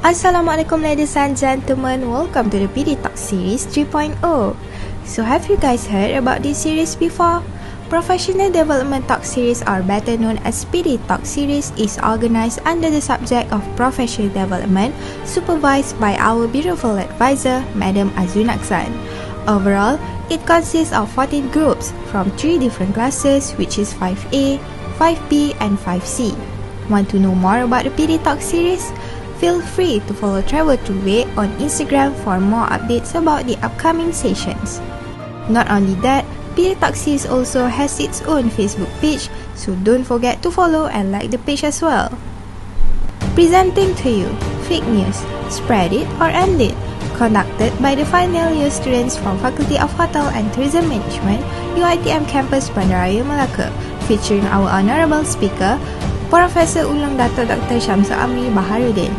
Assalamualaikum ladies and gentlemen, welcome to the PD Talk Series 3.0. So have you guys heard about this series before? Professional Development Talk Series, or better known as PD Talk Series, is organized under the subject of professional development, supervised by our beautiful advisor, Madam Azun Aksan. Overall, it consists of 14 groups from 3 different classes, which is 5A, 5B, and 5C. Want to know more about the PD Talk series? Feel free to follow Travel to Way on Instagram for more updates about the upcoming sessions. Not only that, PD Talk series also has its own Facebook page, so don't forget to follow and like the page as well. Presenting to you, Fake News, Spread It or End It, conducted by the final year students from Faculty of Hotel and Tourism Management, UiTM Campus Bandaraya Melaka, featuring our honorable speaker, Profesor Ulung Dato' Dr. Syamsul Amri Baharudin.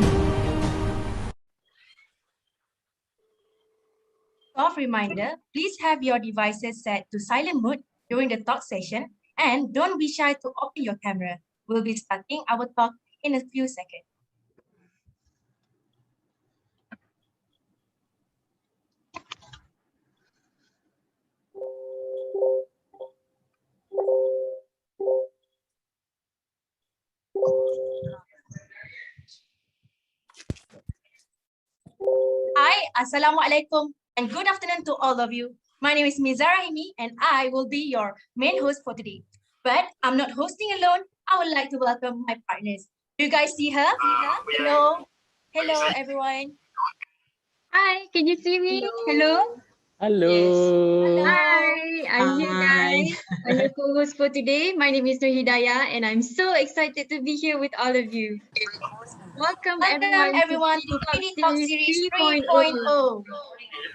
Soft reminder, please have your devices set to silent mode during the talk session and don't be shy to open your camera. We'll be starting our talk in a few seconds. Hi, Assalamualaikum, and good afternoon to all of you. My name is Mizara Himi, and I will be your main host for today. But I'm not hosting alone. I would like to welcome my partners. Do you guys see her? Hello. Hello, everyone. Hi, can you see me? Hello. Hello. Hello. Hi, I'm here, guys. I'm your co-host for today. My name is Nur Hidayah, and I'm so excited to be here with all of you. Welcome everyone to PD Talk Series 3.0.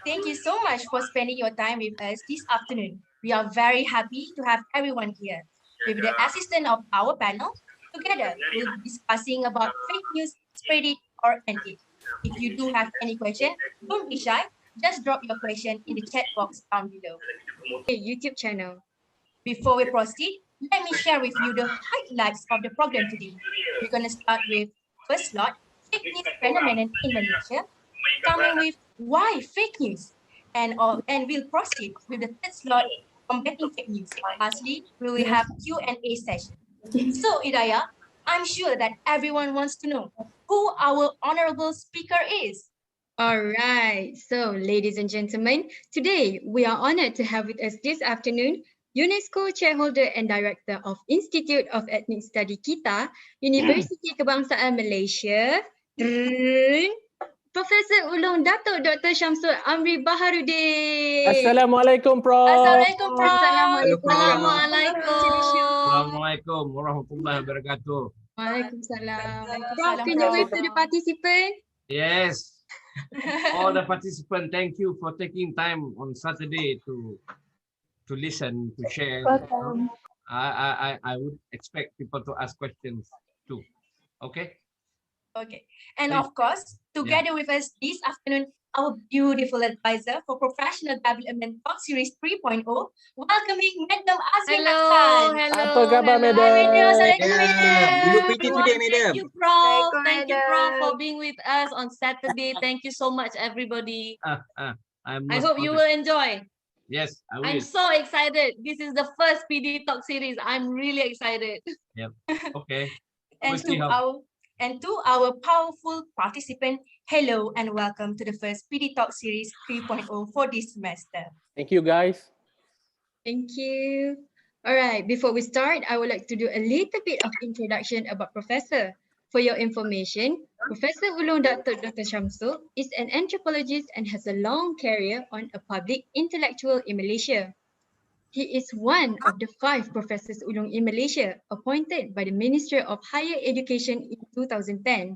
Thank you so much for spending your time with us this afternoon. We are very happy to have everyone here. With the assistance of our panel, together we'll be discussing about fake news, spread it or end it. If you do have any question, don't be shy. Just drop your question in the chat box down below. YouTube channel. Before we proceed, let me share with you the highlights of the program today. We're going to start with first slot, fake news phenomenon in Malaysia, coming with why fake news, and we'll proceed with the third slot, combating fake news. Lastly, we will have Q&A session. So, Hidayah, I'm sure that everyone wants to know who our honorable speaker is. All right. So, ladies and gentlemen, today we are honored to have with us this afternoon UNESCO Chairholder and Director of Institute of Ethnic Study KITA, Universiti Kebangsaan Malaysia, Profesor Ulung Dato' Dr. Syamsul Amri Baharudin. Assalamualaikum, Prof. Assalamualaikum, Prof. Assalamualaikum warahmatullahi wabarakatuh. Waalaikumsalam. Prof, can you wave to the participant? Yes. All the participants, thank you for taking time on Saturday to listen, to share. Welcome. I would expect people to ask questions too. Okay? Okay. And of course, together with us this afternoon, our beautiful advisor for Professional Development Talk Series 3.0, welcoming Madam Azmin Aksan. Apa khabar, Madam? You pretty today, madam. Thank you, Prof. Thank you, Prof, for being with us on Saturday. Thank you so much, everybody. I hope you will enjoy. Yes, I will. I'm so excited. This is the first PD Talk series. I'm really excited. Yep. Okay. And to our powerful participant, hello and welcome to the first PD Talk Series 3.0 for this semester. Thank you, guys. Thank you. All right, before we start, I would like to do a little bit of introduction about Professor. For your information, Professor Ulung Dato' Dr. Syamsul is an anthropologist and has a long career on a public intellectual in Malaysia. He is one of the 5 Professors Ulung in Malaysia appointed by the Ministry of Higher Education in 2010.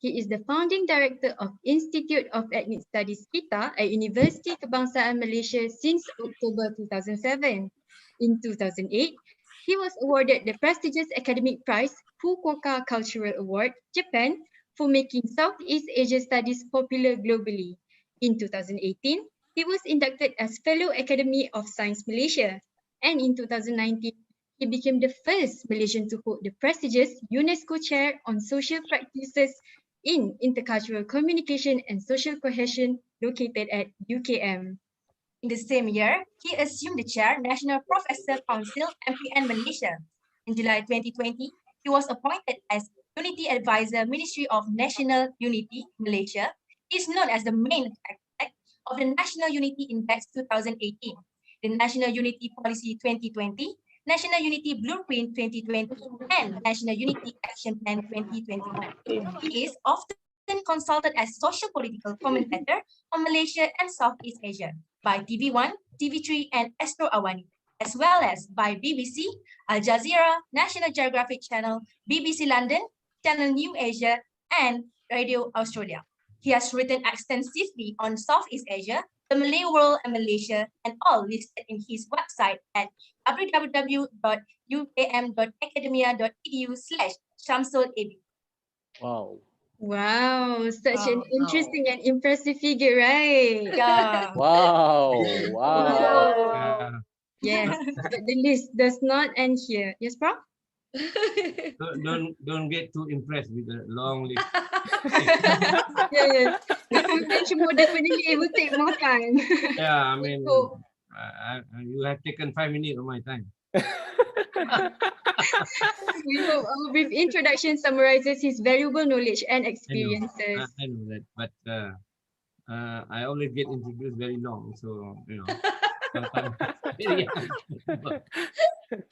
He is the founding director of Institute of Ethnic Studies KITA at Universiti Kebangsaan Malaysia since October 2007. In 2008, he was awarded the prestigious academic prize Fukuoka Cultural Award, Japan, for making Southeast Asia studies popular globally. In 2018, he was inducted as Fellow Academy of Science Malaysia, and in 2019, he became the first Malaysian to hold the prestigious UNESCO Chair on Social Practices in Intercultural Communication and Social Cohesion located at UKM. In the same year, he assumed the chair National Professor Council MPN Malaysia. In July 2020, he was appointed as Unity Advisor Ministry of National Unity Malaysia. He is known as the main architect of the National Unity Index 2018, the National Unity Policy 2020, National Unity Blueprint 2020, and National Unity Action Plan 2021. He is often consulted as social political commentator on Malaysia and Southeast Asia by TV1, TV3, and Astro Awani, as well as by BBC, Al Jazeera, National Geographic Channel, BBC London, Channel New Asia, and Radio Australia. He has written extensively on Southeast Asia, the Malay world and Malaysia, and all listed in his website at www.ukm.academia.edu/Shamsul-AB. Wow. Wow, such an interesting and impressive figure, right? Yeah. Wow. Uh, Yes, but the list does not end here. Yes, Prof? don't get too impressed with the long list. Yeah. More definitely it will take more time. Yeah, I mean, So, you have taken 5 minutes of my time. we hope our brief introduction summarizes his valuable knowledge and experiences. I know that, but I always get introduced very long, so you know. Sometimes.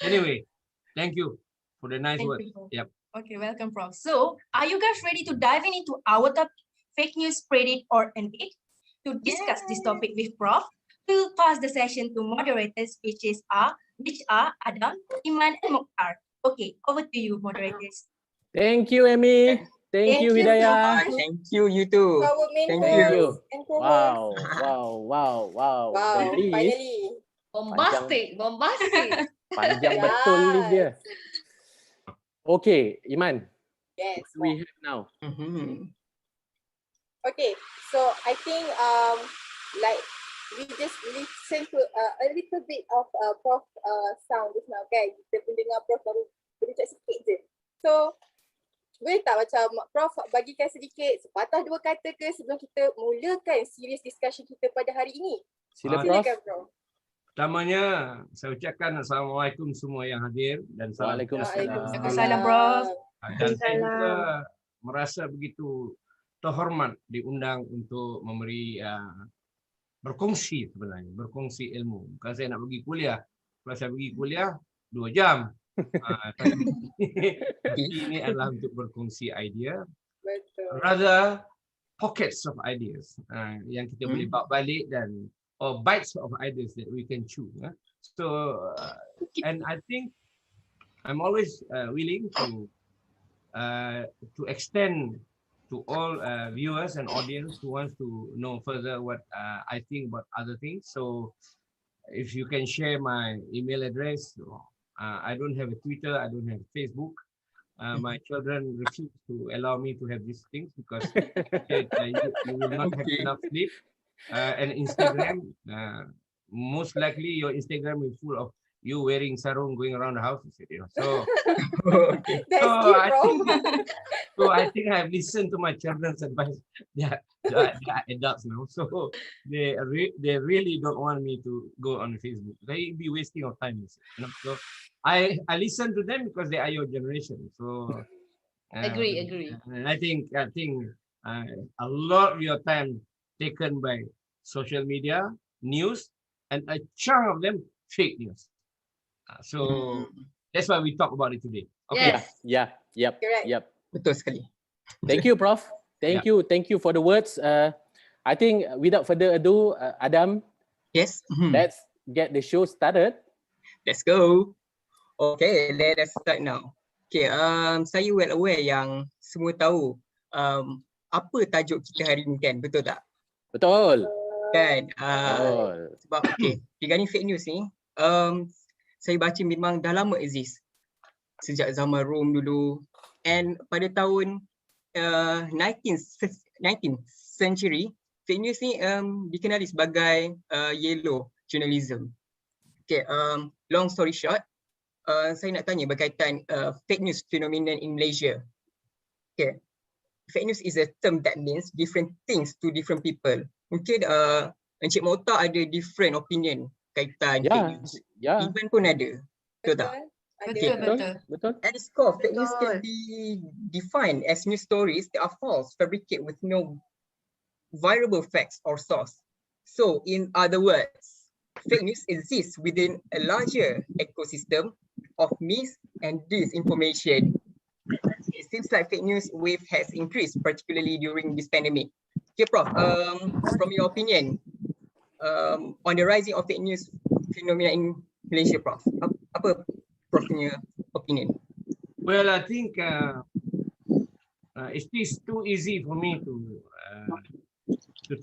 Anyway, thank you for the nice words. Yep. Okay, welcome, Prof. So, are you guys ready to dive into our topic, fake news, spread it or end it? To discuss this topic with Prof, we'll pass the session to moderators, which are Adam, Iman, and Mokhtar. Okay, over to you, moderators. Thank you, Amy. Thank you, Hidayah. Thank you, you too. Our main Thank host you. and co-host. Wow. Wow, The list finally. Bombastic. panjang Yes. betul list dia. Okay, Iman, Yes. what do we have now? Okay, so I think like we just listen to a little bit of Prof sound just now, kan? Kita pun dengar Prof baru bercakap sikit je. So boleh tak macam Prof bagikan sedikit sepatah dua kata ke sebelum kita mulakan serious discussion kita pada hari ini? Sila, Prof. Silakan, Prof. Pertamanya, saya ucapkan Assalamualaikum semua yang hadir dan salam. Waalaikumsalam. Salam, Prof. Dan saya juga merasa begitu terhormat diundang untuk memberi berkongsi sebenarnya, berkongsi ilmu. Bukan saya nak pergi kuliah. Kalau saya pergi kuliah 2 jam. Tapi ini adalah untuk berkongsi idea. Betul. Rather pockets of ideas yang kita boleh bawa balik dan or bites of ideas that we can chew. So and I think I'm always willing to extend to all viewers and audience who wants to know further what I think about other things. So if you can share my email address, I don't have a Twitter, I don't have Facebook. My children refuse to allow me to have these things because you will not have enough sleep. And Instagram, most likely your Instagram is full of you wearing sarung going around the house. You know. So, That's cute, Prof. so I think I've listened to my children's advice. They are adults now, so they really don't want me to go on Facebook. They be wasting of time. You know? So I listen to them because they are your generation. So Agree. And I think a lot of your time taken by social media, news, and a chunk of them fake news. So that's why we talk about it today. Okay. Yes. Yep. Betul sekali. Thank you, Prof. Thank you for the words. I think without further ado, Adam, Yes. let's get the show started. Let's go. Okay, let us start now. Okay, saya well aware yang semua tahu apa tajuk kita hari ni kan, betul tak? Betul. Kan? Betul. Sebab okay, regarding fake news ni, saya baca memang dah lama exist. Sejak zaman Rome dulu. And pada tahun 19th century, fake news ni dikenali sebagai yellow journalism. Okay, long story short, saya nak tanya berkaitan fake news phenomenon in Malaysia. Okay, fake news is a term that means different things to different people. Mungkin Encik Mota ada different opinion kaitan fake news. Even pun ada. Betul tak? Betul. At its core, fake news can be defined as news stories that are false, fabricated with no verifiable facts or source. So, in other words, fake news exists within a larger ecosystem of mis and disinformation. It seems like fake news wave has increased, particularly during this pandemic. Okay, Prof, from your opinion, on the rising of fake news phenomena in Malaysia, Prof, apa Prof punya opinion? Well, I think it's too easy for me to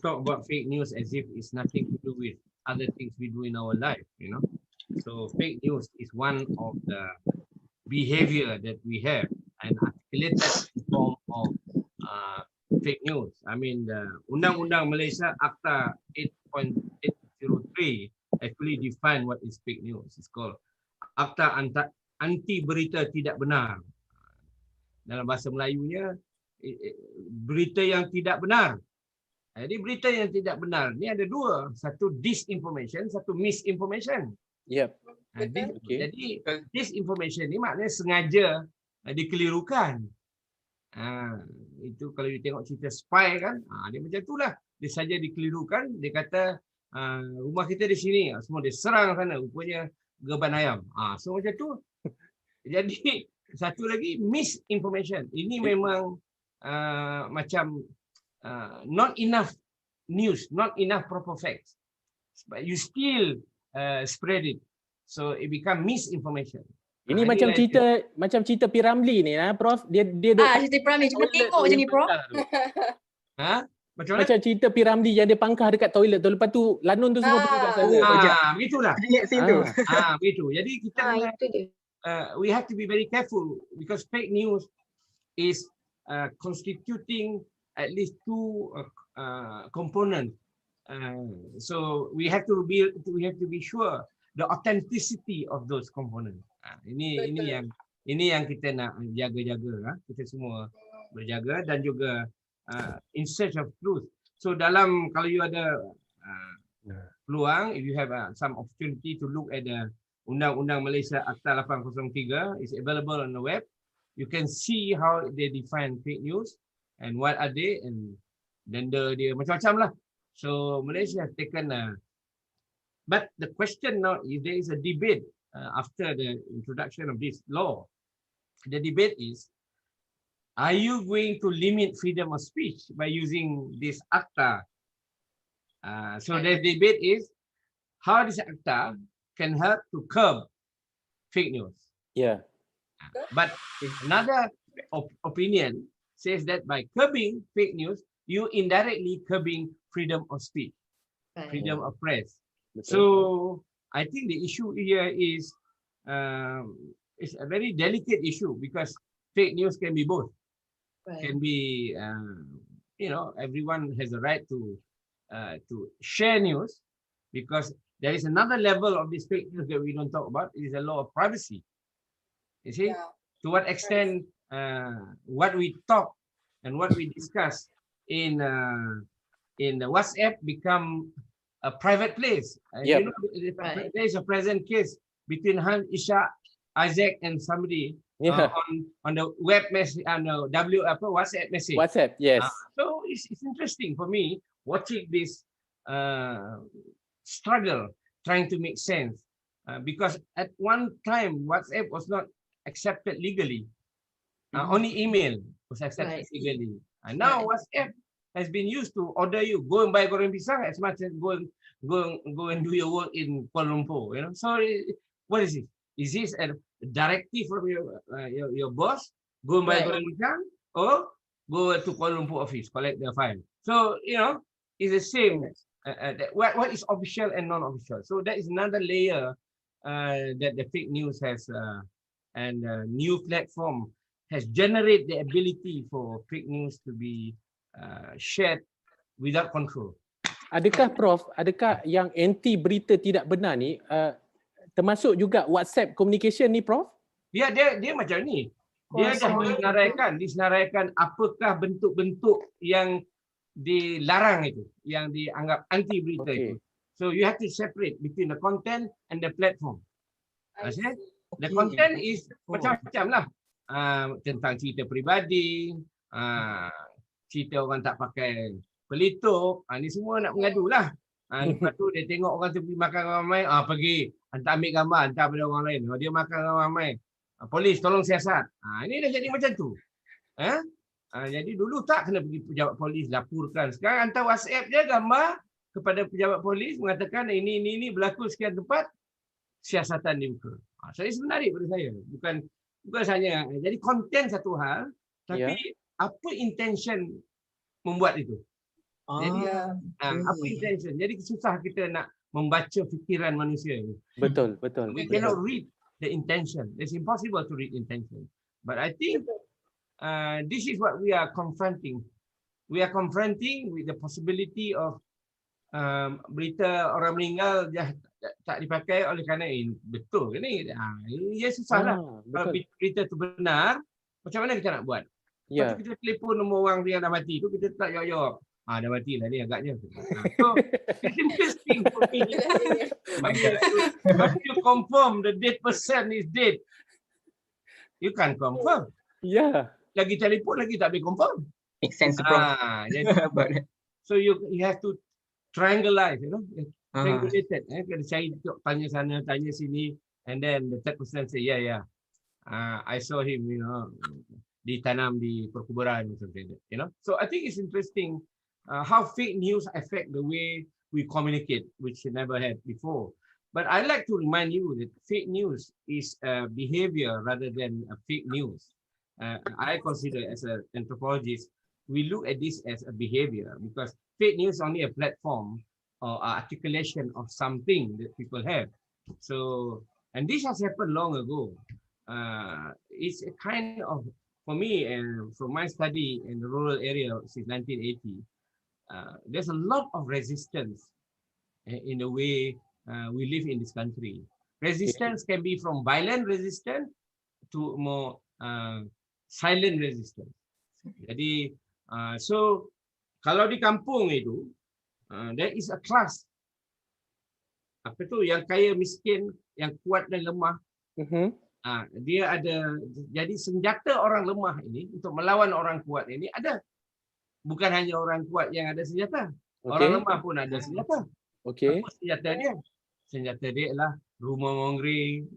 talk about fake news as if it's nothing to do with other things we do in our life, you know. So fake news is one of the behavior that we have, and articulated form of fake news. I mean, the Undang-Undang Malaysia Akta 8.803 actually define what is fake news. It's called Akta Anti Berita Tidak Benar. Dalam bahasa Melayunya, berita yang tidak benar. Jadi berita yang tidak benar ni ada dua, satu disinformation, satu misinformation. Jadi disinformation ni maknanya sengaja dikelirukan. Itu kalau you tengok cerita spy kan, dia macam itulah. Dia saja dikelirukan, dia kata rumah kita di sini, semua dia serang sana, rupanya geban ayam. So macam tu. Jadi satu lagi misinformation. Ini memang macam not enough news, not enough proper facts, but you still spread it, so it become misinformation. Ini macam cerita Piramli ni, Prof. Dia cerita Piramli, cuba tengok je ni, Prof. Macam cerita Piramli yang dia pangkah dekat toilet tu, lepas tu lanun tu semua pergi kat sana. Begitulah. Begitu. Jadi kita we have to be very careful because fake news is constituting at least two components. So we have to be sure the authenticity of those components. Ini yang kita nak jaga-jaga, kita semua berjaga, dan juga in search of truth. So kalau you ada peluang, if you have some opportunity to look at the Undang-Undang Malaysia Akta 803, is available on the web. You can see how they define fake news and what are they, and then dia macam-macam lah. So Malaysia has taken but the question now is there is a debate after the introduction of this law. The debate is, are you going to limit freedom of speech by using this ACTA? So the debate is how this ACTA can help to curb fake news. But another opinion says that by curbing fake news, you indirectly curbing freedom of speech, freedom of press. So I think the issue here is it's a very delicate issue because fake news can be both. Can be everyone has a right to share news, because there is another level of this fake news that we don't talk about. It is a law of privacy. You see, to what extent what we talk and what we discuss in the WhatsApp become a private place. You know, there is a present case between Han, Isha, Isaac, and somebody on the web message, WhatsApp message. WhatsApp, yes. So it's interesting for me watching this struggle, trying to make sense, because at one time WhatsApp was not accepted legally. Only email was accepted legally, and now WhatsApp has been used to order you go and buy goreng pisang as much as go and do your work in Kuala Lumpur. You know, so what is it? Is this a directive from your boss? Go and buy goreng pisang, or go to Kuala Lumpur office, collect the file. So you know, it's the same. What is official and non-official? So that is another layer that the fake news has, and new platform has generated the ability for fake news to be shared without control. Adakah Prof, yang anti berita tidak benar ni termasuk juga WhatsApp communication ni, Prof? Ya, dia macam ni. Dia dah disenaraikan apakah bentuk-bentuk yang dilarang itu, yang dianggap anti berita itu. So you have to separate between the content and the platform. The content is macam-macam lah. Tentang cerita peribadi, cerita orang tak pakai pelitup, ni semua nak mengadu lah. Lepas tu dia tengok orang tu pergi makan ramai, pergi hantar ambil gambar, hantar pada orang lain. Dia makan ramai, polis tolong siasat. Ini dah jadi macam tu. Jadi dulu tak kena pergi pejabat polis laporkan. Sekarang hantar WhatsApp je gambar kepada pejabat polis mengatakan ini berlaku sekian tempat, siasatan dibuka. Saya sebenarnya pada saya bukan saja jadi konten satu hal, tapi apa intention membuat itu. Jadi apa intention? Jadi susah kita nak membaca fikiran manusia ini. Betul. We cannot read the intention. It's impossible to read intention. But I think this is what we are confronting. We are confronting with the possibility of berita orang meninggal tak dipakai oleh kerana betul ke ni? Ya susahlah. Kalau berita tu benar, macam mana kita nak buat? Lepas tu kita telefon nombor orang yang dah mati tu, kita tak jawab. Dah mati lah ni agaknya. So, it's interesting for me. But you confirm the dead person is dead. You can't confirm. Lagi telefon lagi tak boleh confirm. Make sense, bro. So you have to triangulate, triangulated. Kena cari tanya sana, tanya sini, and then the third person say, I saw him, ditanam di perkuburan, something like that, So I think it's interesting how fake news affect the way we communicate, which we never had before. But I like to remind you that fake news is a behavior rather than a fake news. I consider as an anthropologist, we look at this as a behavior because fake news is only a platform or articulation of something that people have. So, and this has happened long ago. It's a kind of, for me and from my study in the rural area since 1980, there's a lot of resistance in the way we live in this country. Resistance can be from violent resistance to more silent resistance. Jadi, so kalau di kampung itu, there is a class. Apa tu? Yang kaya, miskin, yang kuat dan lemah. Dia ada, jadi senjata orang lemah ini untuk melawan orang kuat ini ada. Bukan hanya orang kuat yang ada senjata. Orang lemah pun ada senjata. Apa senjata dia? Senjata dia ialah rumah mongering,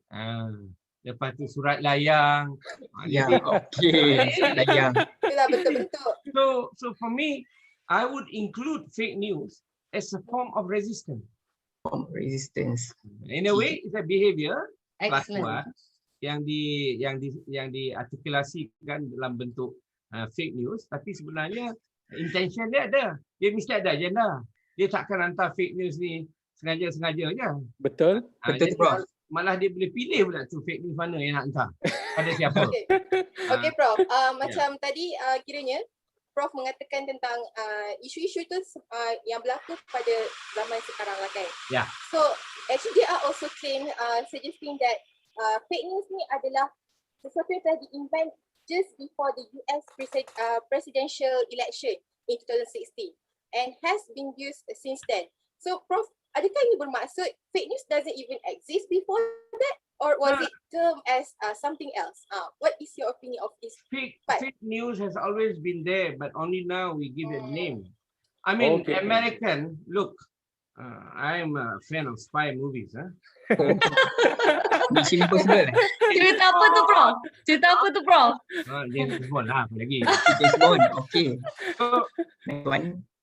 lepas tu surat layang. Layang. Itulah betul-betul. So for me, I would include fake news as a form of resistance. In a way, it's a behavior Excellent. yang diartikulasikan dalam bentuk fake news, tapi sebenarnya intention dia ada. Dia mesti ada agenda. Dia takkan hantar fake news ni sengaja-sengaja je. Betul. Betul, Prof. Malah dia boleh pilih pula tu fake news mana yang nak hantar. Pada siapa. Okay, Prof. Macam tadi kiranya Prof mengatakan tentang isu-isu tu yang berlaku pada zaman sekarang lah kan. So actually there are also claim suggesting that fake news ni adalah sesuatu yang telah di-invent just before the US presidential election in 2016 and has been used since then. So Prof, adakah ini bermaksud fake news doesn't even exist before that, or was it termed as something else? What is your opinion of this? Fake news has always been there, but only now we give it a name. I mean, American, look, I'm a fan of spy movies. Mission Impossible. Cerita apa tu, Prof? Cerita apa tu, Prof? James Bond lah, apa lagi. James Bond, okay. So,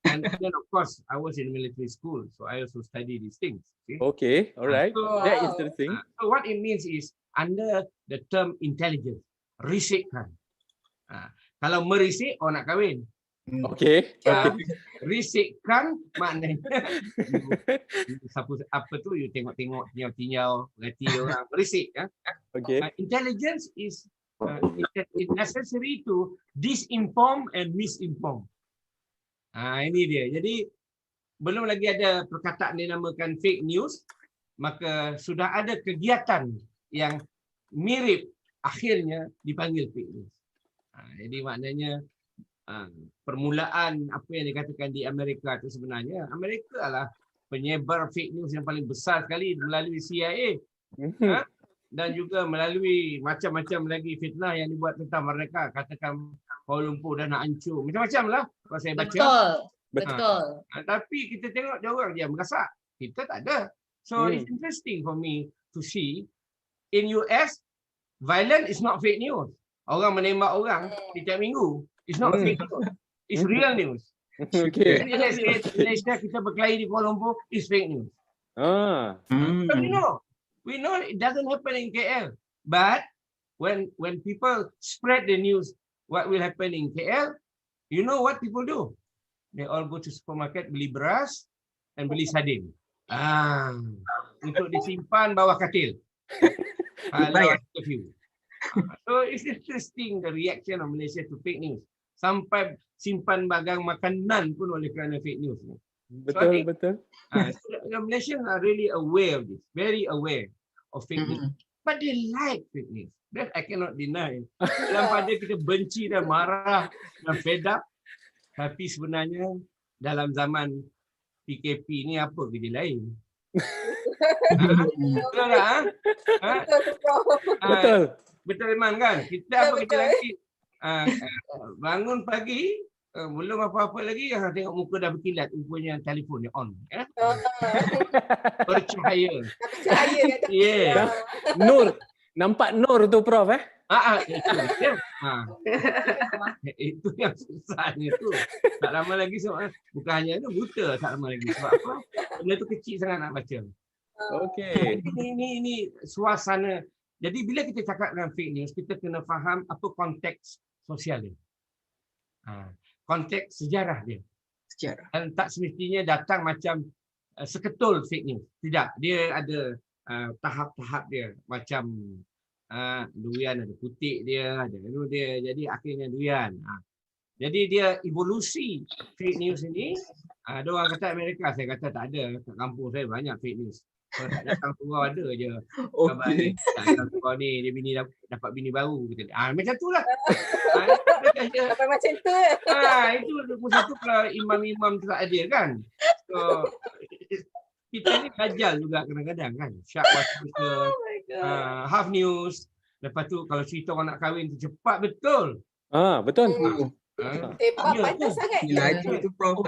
and then of course, I was in military school, so I also study these things. Okay, all right. That is interesting. So what it means is under the term intelligence, risikkan. Kalau merisik, nak kahwin. Okay. Risikkan maknanya apa tu, you tengok tinyau berarti orang berisik. Okay. Intelligence is necessary to disinform and misinform. Ini dia. Jadi belum lagi ada perkataan dinamakan fake news, maka sudah ada kegiatan yang mirip akhirnya dipanggil fake news. Jadi maknanya permulaan apa yang dikatakan di Amerika itu sebenarnya Amerika lah penyebar fake news yang paling besar sekali melalui CIA. Dan juga melalui macam-macam lagi fitnah yang dibuat tentang mereka. Katakan Kuala Lumpur dah nak hancur. Macam-macam lah kalau saya baca. Betul. Tapi kita tengok dia orang dia merasak. Kita tak ada. So it's interesting for me to see in US, violence is not fake news. Orang menembak orang setiap minggu. It's not fake news. It's real news. Okay. Malaysia kita berkelahi di Kuala Lumpur is fake news. So we know it doesn't happen in KL. But when people spread the news, what will happen in KL, you know what people do? They all go to supermarket, beli beras dan beli sardin. Untuk disimpan bawah katil. So it's interesting the reaction of Malaysia to fake news. Sampai simpan bagang makanan pun oleh kerana fake news. Betul. The Malaysians are really aware of this, very aware of fake news. But they like fake news. That I cannot deny. Dalam pada kita benci dan marah dan fed up. Tapi sebenarnya dalam zaman PKP ni apa kerja lain? Betul tak? Betul. Betul Iman kan? Kita apa kerja lagi? Bangun pagi, belum apa-apa lagi, tengok muka dah berkilat, rupanya telefon dia on. Bercahaya. Yeah. Nur. Nampak nur tu Prof Itu yang susahnya tu. Tak lama lagi sebab bukan hanya itu buta tak lama lagi sebab apa? Benda tu kecil sangat nak baca. Okay. Ini suasana. Jadi bila kita cakap dengan fake news, kita kena faham apa konteks sosial dia. Konteks sejarah dia. Dan tak semestinya datang macam seketul fake news. Tidak, dia ada tahap-tahap dia. Macam durian ada putik dia, ada dia. Jadi akhirnya durian. Jadi dia evolusi fake news ini. Ada orang kata Amerika, saya kata tak ada. Kat kampung saya banyak fake news. Kalau tak datang surau ada je. Okay. Tak datang surau ni, dia bini dapat bini baru. Macam tu lah. Sampai macam tu. Itu masa tu kalau imam-imam tu tak ada kan. So, kita ni kajal juga kadang-kadang kan. Sharp Washington, Half News. Lepas tu kalau cerita orang nak kahwin tu cepat betul. Betul. Pantas sangat. Itu Prof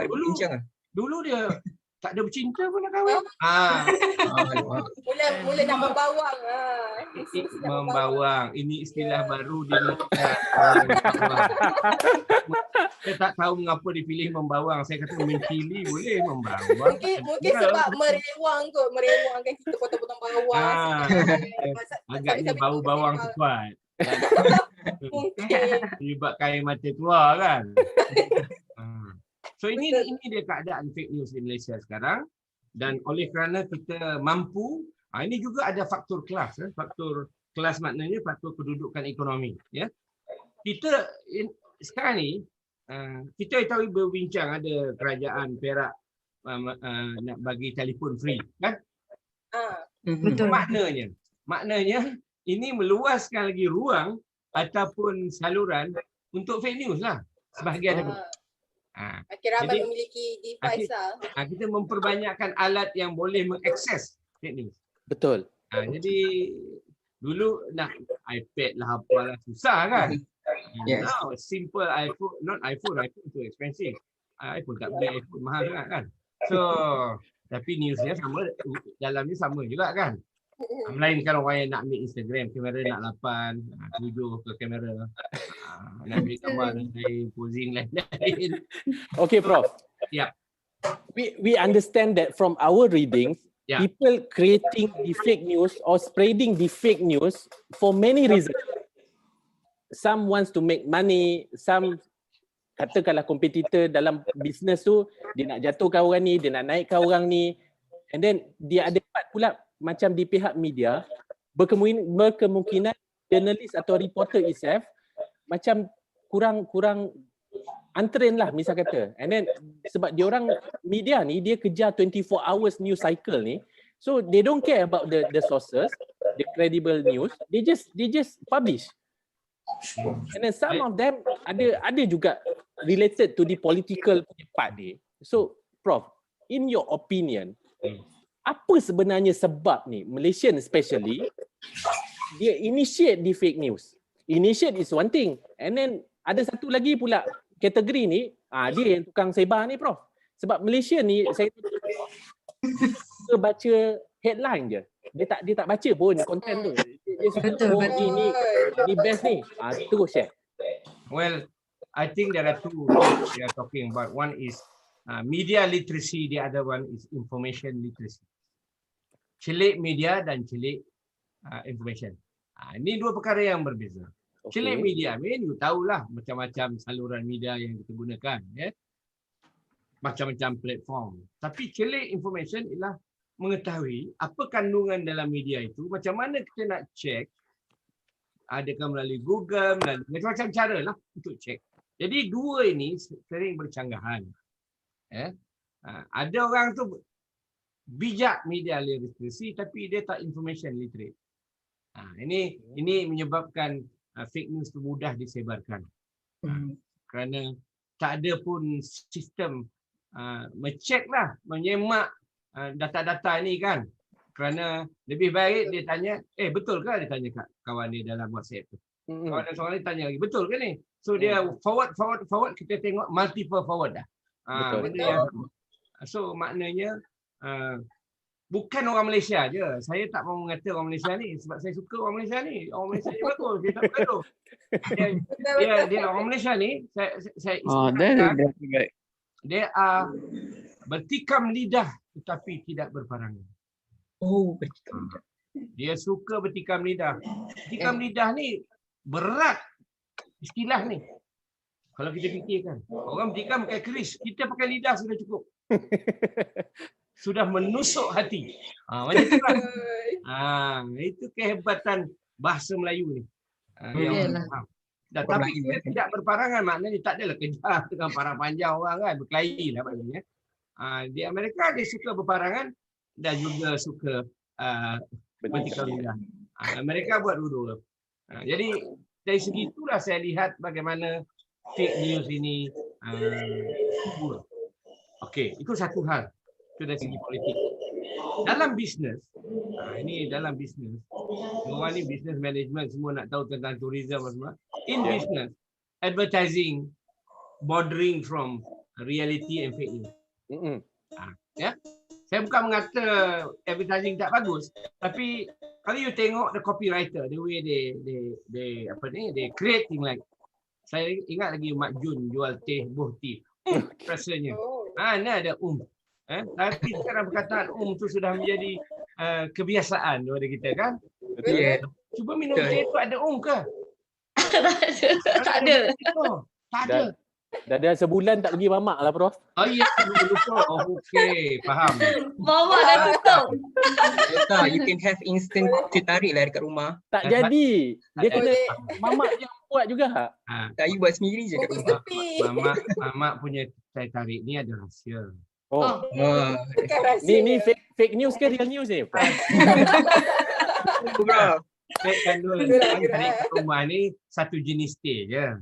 Dulu dia tak ada bercinta pun nak kahwin. Mula nak membawang. Membawang. Ini istilah baru di Malaysia. Saya tak tahu mengapa dipilih membawang. Saya kata mencili boleh membawang. Mungkin sebab merewangkan kita potong-potong bawang. Agaknya bau bawang tu kuat. Libat kain mata tua kan. So ini dia keadaan fake news di Malaysia sekarang. Dan oleh kerana kita mampu, ini juga ada faktor kelas. Faktor kelas maknanya faktor kedudukan ekonomi. Ya. Kita sekarang ni, kita tahu berbincang ada kerajaan Perak nak bagi telefon free. Kan? Betul. Maknanya ini meluaskan lagi ruang ataupun saluran untuk fake news lah. Sebahagian daripada. Akhirnya ramai memiliki device lah. Kita memperbanyakkan alat yang boleh mengakses fake news. Betul. Jadi dulu nak iPad lah apalah susah kan. Now simple iPhone, not iPhone too expensive. iPhone tak boleh, iPhone mahal sangat kan. So tapi newsnya sama, dalamnya sama juga kan. Melainkan orang yang nak ambil Instagram, kamera nak 8, 7 ke kamera. Nak ambil gambar lain, posing lain. Okay Prof. Yeah. We understand that from our readings, people creating the fake news or spreading the fake news for many reasons. Some wants to make money, some katakanlah kompetitor dalam bisnes tu, dia nak jatuhkan orang ni, dia nak naikkan orang ni. And then dia ada part pula macam di pihak media, berkemungkinan jurnalis atau reporter itself macam kurang untrained lah misal kata. And then sebab diorang media ni dia kejar 24 hours news cycle ni, so they don't care about the sources, the credible news, they just publish. And then some of them ada juga related to the political part ni. So, Prof, in your opinion, apa sebenarnya sebab ni Malaysian especially dia initiate the fake news? Initiate is one thing, and then ada satu lagi pula kategori ni, dia yang tukang sebar ni, Prof. Sebab Malaysia ni saya suka baca headline je. Dia tak baca pun konten tu. Dia suka ni best ni. Terus share. Well, I think there are two things we are talking about. One is media literacy, the other one is information literacy. Celik media dan celik information. Ini dua perkara yang berbeza. Okay. Celik media, you tahulah macam-macam saluran media yang kita gunakan, ya. Macam-macam platform. Tapi celik information ialah mengetahui apa kandungan dalam media itu, macam mana kita nak check, adakah melalui Google, melalui macam-macam cara lah untuk check. Jadi dua ini sering bercanggahan. Ada orang tu bijak media literacy tapi dia tak information literate. Ini menyebabkan fake news tu mudah disebarkan. Kerana tak ada pun sistem mencek lah, menyemak data-data ni kan. Kerana lebih baik dia tanya, betul ke? Dia tanya kat kawan dia dalam WhatsApp tu. Kawan dia seorang ni tanya lagi, betul ke ni? So dia forward, kita tengok multiple forward dah. Benda yang sama. So maknanya bukan orang Malaysia je. Saya tak mahu mengata orang Malaysia ni sebab saya suka orang Malaysia ni. Orang Malaysia ni bagus, dia tak bergaduh. Dia orang Malaysia ni saya istilahkan dia bertikam lidah tetapi tidak berparangan. Bertikam lidah. Dia suka bertikam lidah. Bertikam lidah ni berat istilah ni. Kalau kita fikirkan, orang bertikam pakai keris, kita pakai lidah sudah cukup. Sudah menusuk hati. Macam tu lah. Itu kehebatan bahasa Melayu ni. Tapi tidak berparangan maknanya tak adalah kejar dengan parang panjang orang kan, berkelahi lah maknanya. Di Amerika dia suka berparangan dan juga suka bertikam lidah. Amerika buat dua-dua. Jadi dari segi itulah saya lihat bagaimana fake news ini okey, itu satu hal. Itu dari segi politik. Dalam bisnes, ini dalam bisnes. Orang ni business management semua nak tahu tentang tourism semua. In business, advertising bordering from reality and fake news. Saya bukan mengata advertising tak bagus, tapi kalau you tengok the copywriter, the way they creating like, saya ingat lagi Mak Jun jual teh, buah teh. Rasanya. Ni ada tapi sekarang perkataan tu sudah menjadi kebiasaan kepada kita kan. Cuba minum teh tu ada ke? Tak ada. Tak ada. Dah sebulan tak pergi mamak lah, Prof. Ya, lupa. Okey, faham. Mamak dah tutup. You can have instant teh tarik lah dekat rumah. Tak jadi. Dia kena mamak yang buat juga. Tak, you buat sendiri je kat rumah. Mamak punya teh tarik ni ada rahsia. Ni fake news ke real news ni? Kandungan teh tarik rumah ni satu jenis teh je.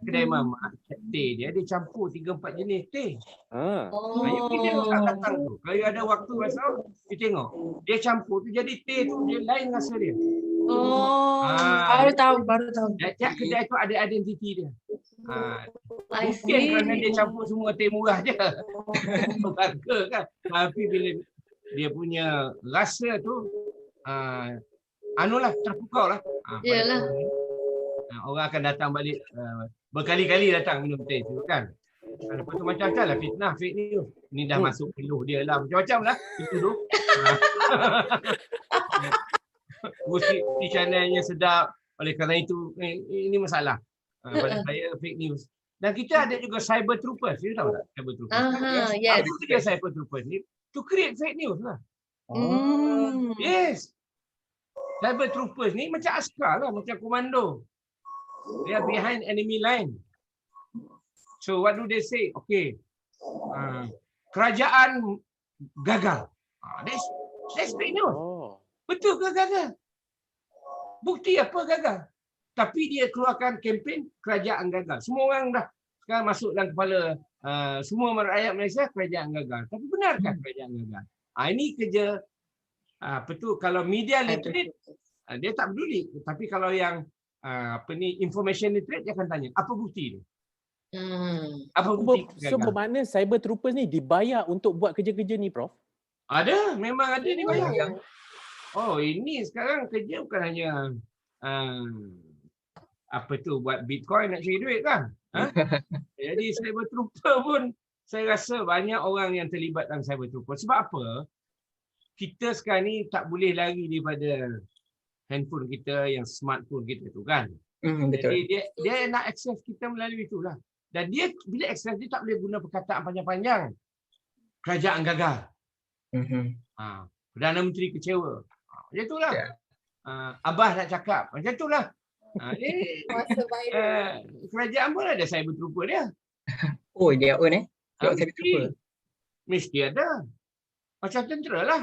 Kedai mamak, teh dia campur 3-4 jenis teh. You tengok kat datang tu. Kalau ada waktu besar, you tengok. Dia campur tu jadi teh tu dia lain rasa dia. Baru tahu. Tiap kedai tu ada identiti dia. Mungkin kerana dia campur semua teh murah je. Harga kan. Tapi bila dia punya rasa tu terpukau lah. Yalah. Orang akan datang balik berkali-kali datang minum teh tu kan. Lepas tu macam-macam lah fitnah, fake news. Ni dah masuk peluh dia lah, macam-macam lah. Itu tu. Musik channelnya sedap. Oleh kerana itu, ini masalah. Pada saya fake news. Dan kita ada juga cyber troopers. You tahu tak cyber troopers? Yes. Apa dia cyber troopers ni? To create fake news lah. Yes. Cyber troopers ni macam askar lah, macam komando. They are behind enemy line. So what do they say? Okay, kerajaan gagal. That's fake news. Betul ke gagal? Bukti apa gagal? Tapi dia keluarkan kempen kerajaan gagal. Semua orang dah sekarang masuk dalam kepala semua rakyat Malaysia kerajaan gagal. Tapi benarkah kerajaan gagal? Ini kerja apa tu, kalau media literate dia tak peduli. Tapi kalau yang information literate dia akan tanya apa bukti dia? Apa bukti gagal? So bermakna cyber troopers ni dibayar untuk buat kerja-kerja ni, Prof? Ada, memang ada dibayar. Oh, ini sekarang kerja bukan hanya apa tu, buat Bitcoin nak cari duit kan? Jadi cyber trooper pun saya rasa banyak orang yang terlibat dalam cyber trooper. Sebab apa? Kita sekarang ni tak boleh lari daripada handphone kita, yang smartphone kita tu kan. Betul. Jadi dia nak akses kita melalui itulah. Dan dia bila akses dia tak boleh guna perkataan panjang-panjang. Kerajaan gagal. Perdana Menteri kecewa. Macam itulah. Abah nak cakap. Macam itulah. Kerajaan pun ada cyber trooper dia. Oh, dia own cyber trooper. Mesti ada. Macam tentera lah.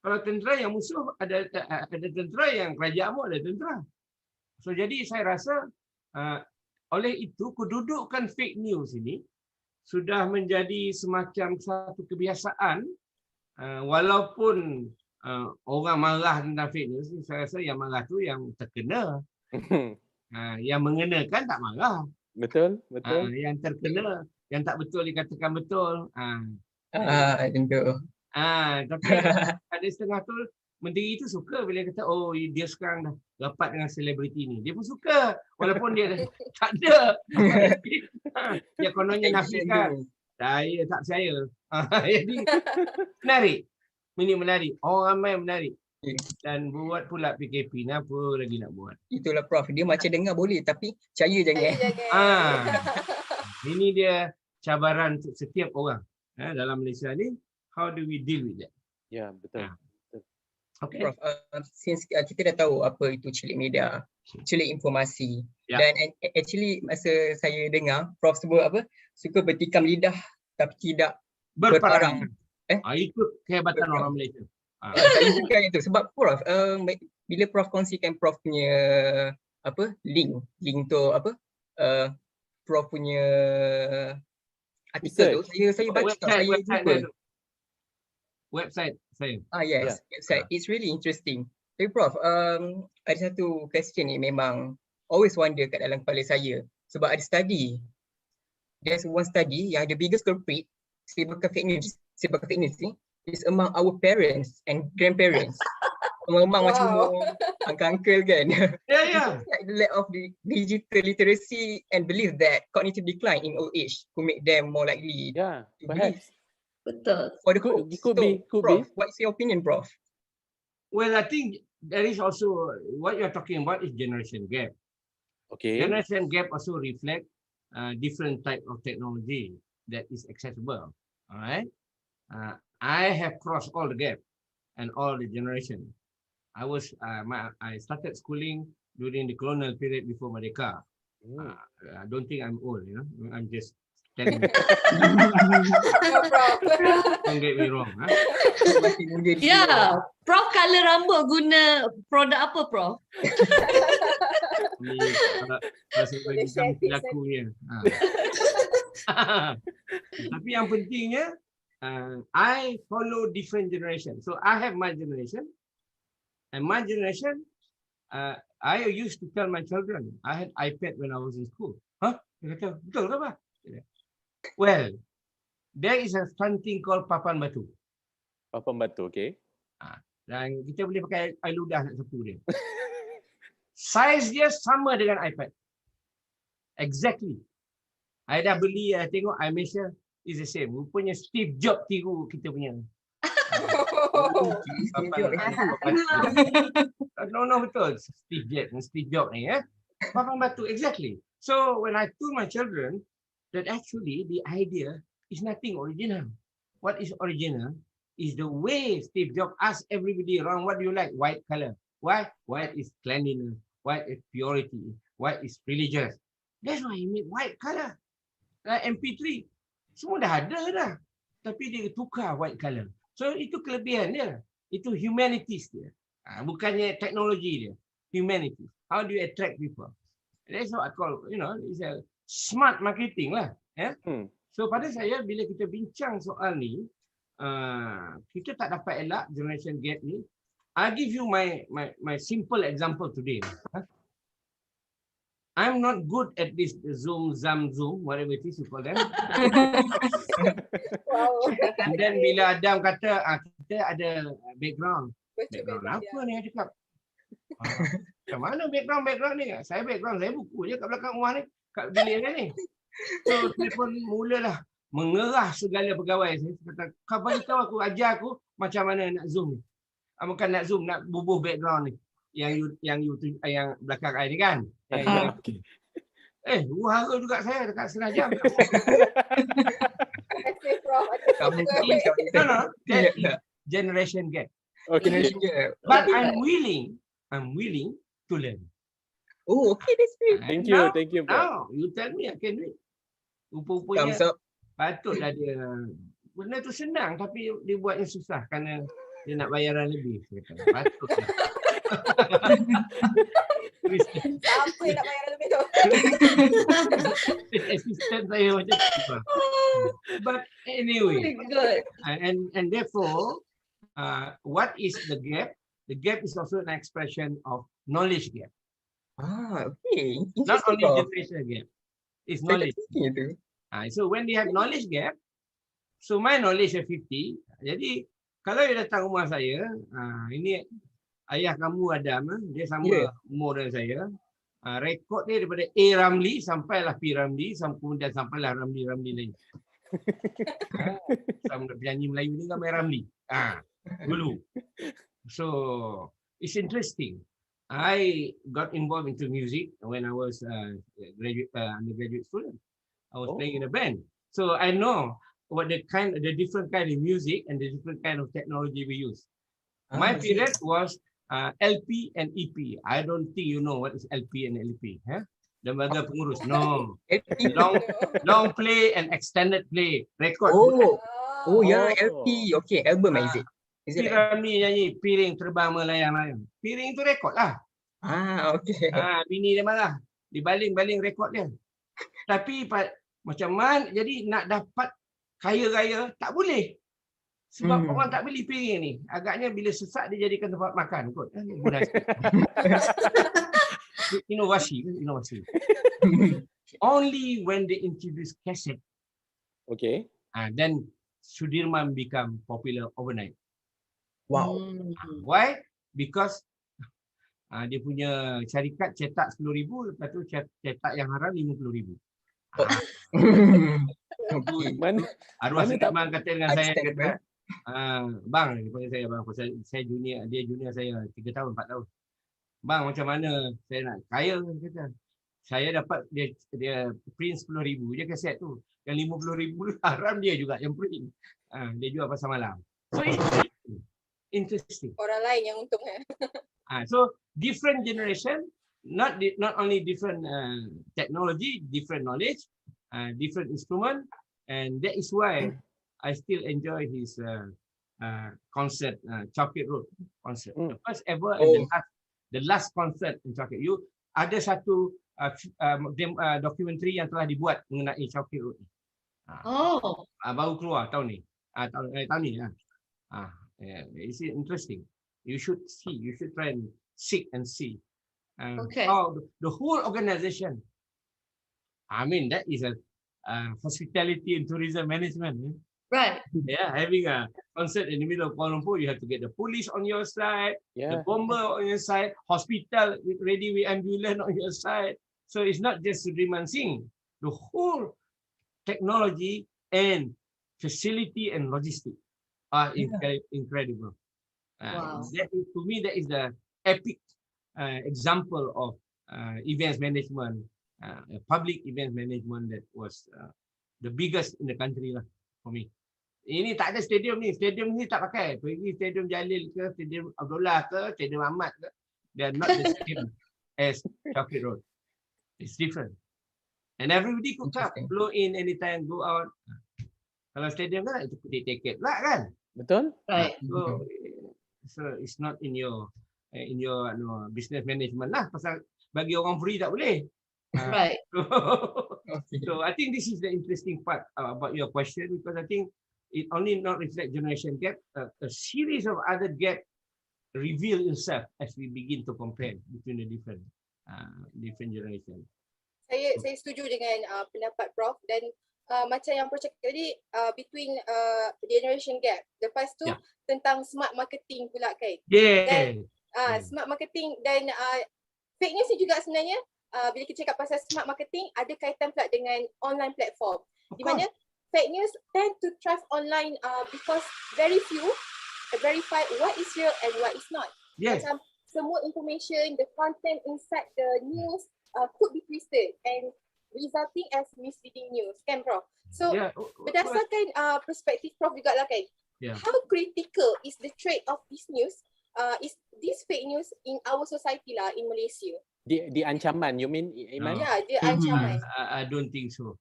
Kalau tentera yang musuh ada tentera, yang kerajaan pun ada tentera. So jadi saya rasa oleh itu kedudukan fake news ini sudah menjadi semacam satu kebiasaan. Walaupun orang marah tentang fake news, saya rasa yang marah tu yang terkena. Yang mengenakan tak marah. Betul. Yang terkena, yang tak betul dikatakan betul. Tentu. Tapi ada setengah tu menteri itu suka bila kata, oh dia sekarang dah rapat dengan selebriti ni. Dia pun suka walaupun dia tak ada. Dia kononnya nafikan. Saya tak percaya. Jadi menarik. Ini menarik. Orang ramai menarik. Dan buat pula PKP ni, apa lagi nak buat? Itulah Prof. Dia macam dengar boleh tapi percaya jangan. Ini dia cabaran untuk setiap orang dalam Malaysia ni. How do we deal with that? Ya, betul. Okay. Prof, since kita dah tahu apa itu celik media, celik informasi. Dan actually masa saya dengar Prof sebut apa, suka bertikam lidah tapi tidak berperang. Itu kehebatan orang Malaysia. Saya suka itu sebab Prof, bila Prof kongsikan Prof punya apa link tu apa, Prof punya artikel tu, saya baca, saya jumpa website saya. Yes, website. It's really interesting. Tapi Prof, ada satu question ni memang always wonder kat dalam kepala saya sebab ada study. There's one study yang the biggest culprit sebagai fake news ni is among our parents and grandparents. Memang macam uncle kan. Like the lack of the digital literacy and belief that cognitive decline in old age could make them more likely. Perhaps. Betul. For the could be. Prof, what's your opinion, Prof? Well, I think there is also what you're talking about is generation gap. Okay. Generation gap also reflect different type of technology that is accessible. All right. I have crossed all the gap and all the generation. I started schooling during the colonial period before Merdeka. I don't think I'm old, I'm just telling you. Don't get me wrong. Prof color rambut guna produk apa, Prof? Kalau saya bagi kamu pelakunya. Tapi yang pentingnya, I follow different generation. So I have my generation, and my generation, I used to tell my children, I had iPad when I was in school. Dia kata, betul ke apa? Well, there is a something called papan batu. Papan batu, okay. Dan kita boleh pakai air ludah nak sapu dia. Size dia sama dengan iPad. Exactly. I dah beli, I tengok, I measure, is the same. Rupanya Steve Jobs tiru kita punya. No, betul. Steve Jobs ni. Papan batu, exactly. So when I told my children that actually the idea is nothing original. What is original is the way Steve Jobs asked everybody around, what do you like? White color. Why? White is cleanliness. White is purity. White is religious. That's why he made white color. MP3. Semua dah ada dah. Tapi dia tukar white color. So itu kelebihan dia. Itu humanities dia. Bukannya teknologi dia. Humanities. How do you attract people? That's what I call, it's a smart marketing lah. Yeah? So pada saya, bila kita bincang soal ni, kita tak dapat elak generation gap ni. I'll give you my simple example today. I'm not good at this Zoom, whatever it is you call them. Wow. And then bila Adam kata, kita ada background. Background apa ni dia cakap? Macam mana background ni? Saya background, saya buku je kat belakang rumah ni, kat bilik ni. So, saya pun mulalah mengerah segala pegawai. Saya kata, kau bagi tahu aku, ajar aku macam mana nak Zoom ni. Bukan nak Zoom, nak bubuh background ni. Yang belakang saya ni kan. Okay. Hara juga saya dekat setengah jam. Generation gap. Okay. But I'm willing to learn. Oh, okay, that's great. Thank you, bro. Now, you tell me I can do it. Rupa-rupanya patutlah dia. Benda tu senang tapi dia buatnya susah kerana dia nak bayaran lebih. Patutlah. Apa yang nak bayaran lebih tu? Assistant saya macam tu. But anyway, and therefore, what is the gap? The gap is also an expression of knowledge gap. Okay. Not only generation gap. It's knowledge. So when they have knowledge gap, so my knowledge is 50. Jadi kalau dia datang rumah saya, ini ayah kamu Adam, dia sama umur dengan saya. Rekod dia daripada A. Ramli sampailah P. Ramli, kemudian sampailah Ramli lain. Sama penyanyi Melayu ni kan Ramli. Dulu. So it's interesting. I got involved into music when I was undergraduate student. I was playing in a band. So I know what the different kind of music and the different kind of technology we use. My period was LP and EP. I don't think you know what is LP and LP. Lembaga pengurus. No. long play and extended play. Record. Oh yeah, LP. Okay, album is it? Is it Ramli nyanyi piring terbang melayang-layang. Piring tu rekod lah. Okay. Bini dia marah. Dibaling-baling rekod dia. Tapi macam mana jadi nak dapat kaya raya tak boleh. Sebab orang tak beli piring ni. Agaknya bila sesak dia jadikan tempat makan kot. Inovasi. Only when they introduce cassette. Okay. Then Sudirman become popular overnight. Wow. Why? Because dia punya syarikat cetak 10,000, lepas tu cetak yang haram 50,000. Arwah Sudirman kata dengan saya, kata, bang, dia panggil saya bang, saya junior, dia junior saya 3 tahun, 4 tahun. Bang, macam mana saya nak kaya? Kata, saya dapat dia print 10,000 je kaset tu. Yang 50,000 haram dia juga yang print. Dia jual pasar malam. So interesting. Orang lain yang untung. So different generation, not only different technology, different knowledge, different instrument, and that is why I still enjoy his concert, Chocolate Road concert. The first ever and the last concert in Chocolate. You ada satu dokumentari yang telah dibuat mengenai Chocolate Road. Baru keluar tahun ni. Tahun ni. It's interesting. You should see. You should try and seek and see. How the whole organization. I mean, that is a hospitality and tourism management. Right. Yeah, having a concert in the middle of Kuala Lumpur, you have to get the police on your side, the bomber on your side, hospital ready with ambulance on your side. So it's not just Sudirman Singh. The whole technology and facility and logistics are incredible. Wow. To me, that is the epic example of events management, public events management that was the biggest in the country lah for me. Ini tak ada stadium ni. Stadium ni tak pakai. Pergi stadium Jalil ke, stadium Abdullah ke, stadium Ahmad ke. They are not the same as Chocolate Road. It's different. And everybody could come, blow in anytime, go out. Kalau stadium kan, itu putih tiket lah kan. Betul? Right. So, it's not in your business management lah. Pasal bagi orang free tak boleh. Right. So I think this is the interesting part about your question, because I think it only not reflect generation gap, a series of other gap reveal itself as we begin to compare between the different generation. Saya setuju dengan pendapat Prof, dan macam yang Prof cakap tadi, between generation gap. Lepas tu tentang smart marketing pula kan. Dan smart marketing dan fake news ni juga sebenarnya bila kita cakap pasal smart marketing, ada kaitan pula dengan online platform. Di mana fake news tend to thrive online because very few verify what is real and what is not. Macam semua information, the content inside the news could be twisted and resulting as misleading news, kan Prof? So berdasarkan perspektif Prof juga lah kan, how critical is the threat of this news, is this fake news in our society lah in Malaysia? Di ancaman, you mean, Iman? Yeah, dia ancaman. I don't think so.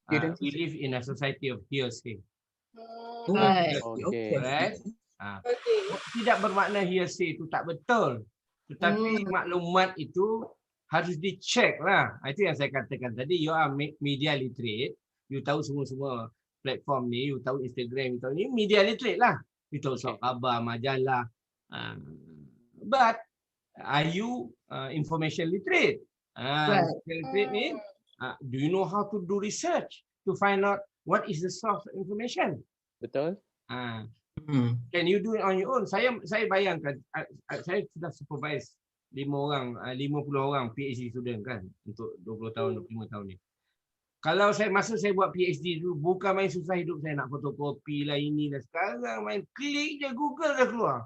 We live in a society of hearsay. Right. Right? Tidak bermakna hearsay itu tak betul. Tetapi maklumat itu harus dicek lah. Itu yang saya katakan tadi. You are media literate. You tahu semua platform ni. You tahu Instagram. You tahu ni media literate lah. You tahu soal khabar, majalah. But are you information literate? Literate ni, do you know how to do research to find out what is the source of information? Betul. Can you do it on your own? Saya bayangkan, saya sudah supervise 50 orang PhD student kan untuk 20 tahun, 25 tahun ni. Kalau masa saya buat PhD dulu, bukan main susah hidup saya nak fotokopi lah ini lah. Sekarang main klik je Google dah keluar.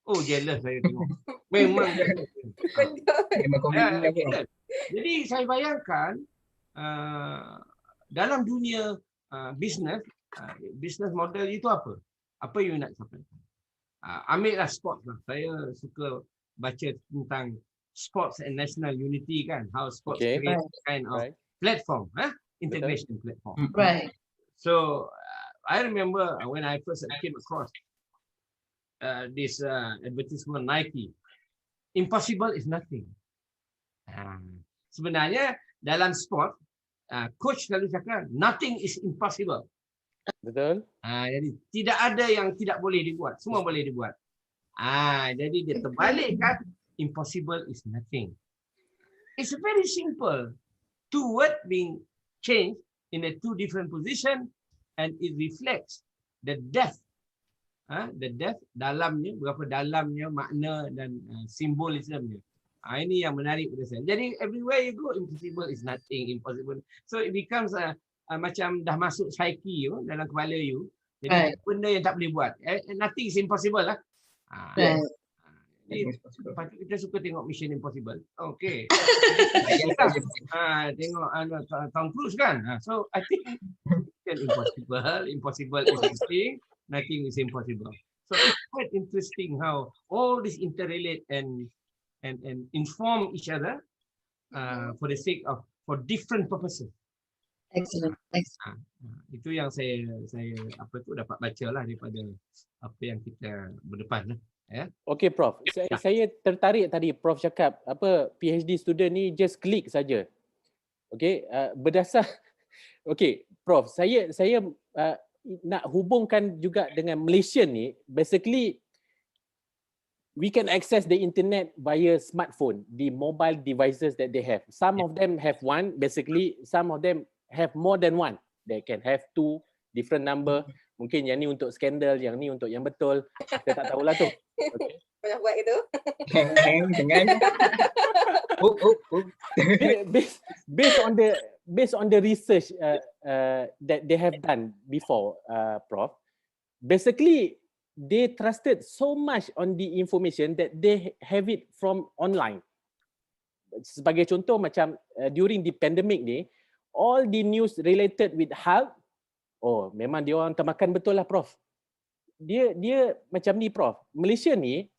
Oh, jealous saya tengok. Memang jealous. Jadi saya bayangkan dalam dunia business model itu apa? Apa you nak sampaikan? Ambillah sports lah. Saya suka baca tentang sports and national unity kan. How sports create kind of platform, integration platform. Right. So I remember when I first came across this advertisement Nike, impossible is nothing. Sebenarnya dalam sport, coach selalu cakap nothing is impossible. Betul. Jadi tidak ada yang tidak boleh dibuat, semua boleh dibuat. Jadi dia terbalikkan, impossible is nothing. It's very simple. Two words being changed in a two different position, and it reflects the depth. The depth dalamnya, berapa dalamnya makna dan simbolismenya. Ini yang menarik pada saya. Jadi everywhere you go, impossible is nothing, impossible. So it becomes macam dah masuk psyche dalam kepala you. Jadi benda yang tak boleh buat. Nothing is impossible lah. Lepas tu kita suka tengok Mission Impossible. Okay. Tengok Tom Cruise kan. So I think impossible is nothing. Nothing is impossible. So it's quite interesting how all this interrelate and inform each other for the sake of different purposes. Excellent. Itu yang saya dapat baca lah daripada apa yang kita berdepan lah. Okay Prof, saya tertarik tadi Prof cakap PhD student ni just klik saja. Okay, berdasar okay Prof, saya nak hubungkan juga dengan Malaysia ni. Basically we can access the internet via smartphone, the mobile devices that they have. Some of them have one, basically some of them have more than one. They can have two different number. Mungkin yang ni untuk skandal, yang ni untuk yang betul. Kita tak tahulah tu. Okay. Pernah buat gitu? Jangan. Based on the research that they have done before, Prof, basically they trusted so much on the information that they have it from online. Sebagai contoh macam during the pandemic ni, all the news related with health, memang dia orang termakan betul lah Prof. Dia macam ni Prof. Malaysia ni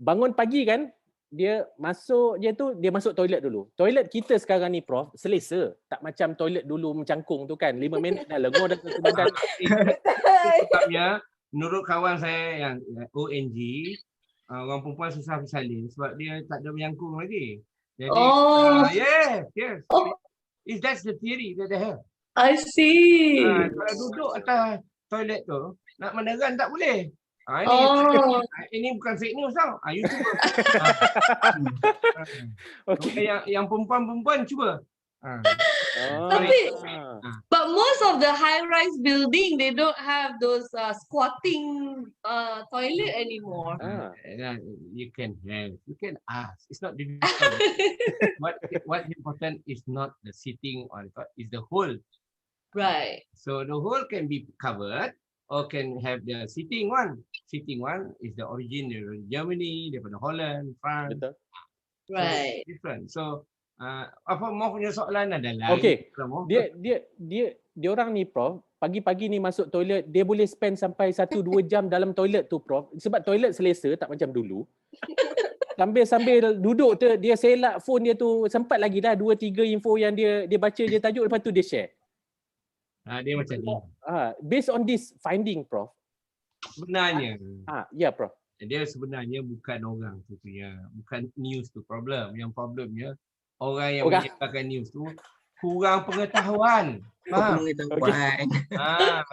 bangun pagi kan, dia masuk toilet dulu. Toilet kita sekarang ni Prof, selesa. Tak macam toilet dulu mencangkung tu kan, 5 minit dah lengur dah satu badan. Sebabnya menurut kawan saya yang ONG, orang perempuan susah bersalin sebab dia tak ada menyangkung lagi. Jadi, yes. Oh. That's the theory that they have. I see. Kalau duduk atas toilet tu, nak meneran tak boleh. Ini bukan fake news tau. You cuba. Okay. Yang perempuan cuba. Tapi, but most of the high-rise building, they don't have those squatting toilet anymore. You can ask. It's not difficult. What's important is not the sitting on top, is the hole. Right. So the hole can be covered or can have the sitting one. Sitting one is the origin dari Germany, daripada Holland, France. Betul. Right. So, different. So apa mau punya soalan adalah dia orang ni Prof, pagi-pagi ni masuk toilet dia boleh spend sampai 1-2 jam dalam toilet tu Prof, sebab toilet selesa tak macam dulu. Sambil duduk tu dia selak phone dia tu, sempat lagi dah 2-3 info yang dia baca, dia tajuk, lepas tu dia share. Dia macam ni. Based on this finding Prof, sebenarnya Prof, dia sebenarnya bukan orang tu punya, bukan news tu problem. Yang problemnya orang yang menyebarkan news tu kurang pengetahuan. Faham? Pengetahuan.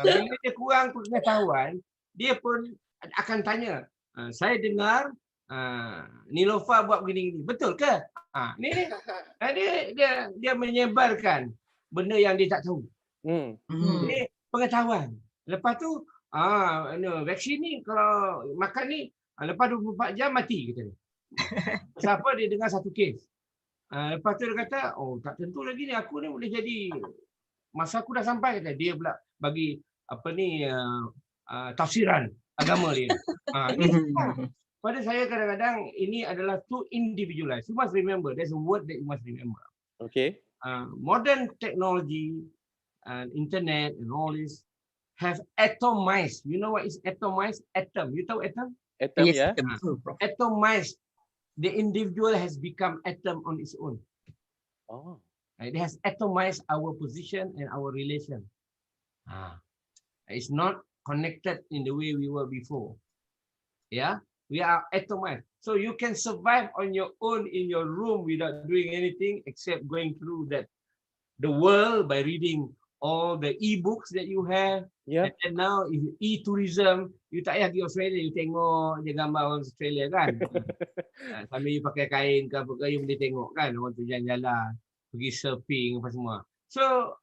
Bila dia kurang pengetahuan, dia pun akan tanya, saya dengar Nilofa buat begini, betul ke? Dia menyebarkan benda yang dia tak tahu. Ini pengetahuan. Lepas tu vaksin ni kalau makan ni lepas 24 jam mati kata dia. Siapa dia dengar satu kes. Lepas tu dia kata, tak tentu lagi ni, aku ni boleh jadi masa aku dah sampai, kata dia pula bagi tafsiran agama dia. Pada saya kadang-kadang ini adalah too individualized. You must remember, there's a word that you must remember. Okay. Modern technology and internet and all this have atomized. You know what is atomized? Atom. You tahu atom? Atom, yes, atomized. The individual has become atom on its own. It has atomized our position and our relation. It's not connected in the way we were before. Yeah, we are atomized. So you can survive on your own in your room without doing anything except going through the world by reading all the e-books that you have. And then now if e-tourism, you tak payah pergi Australia, you tengok je gambar orang Australia kan. Sambil you pakai kain ke apa ke, you boleh tengok kan orang tu jalan-jalan, pergi surfing apa semua. So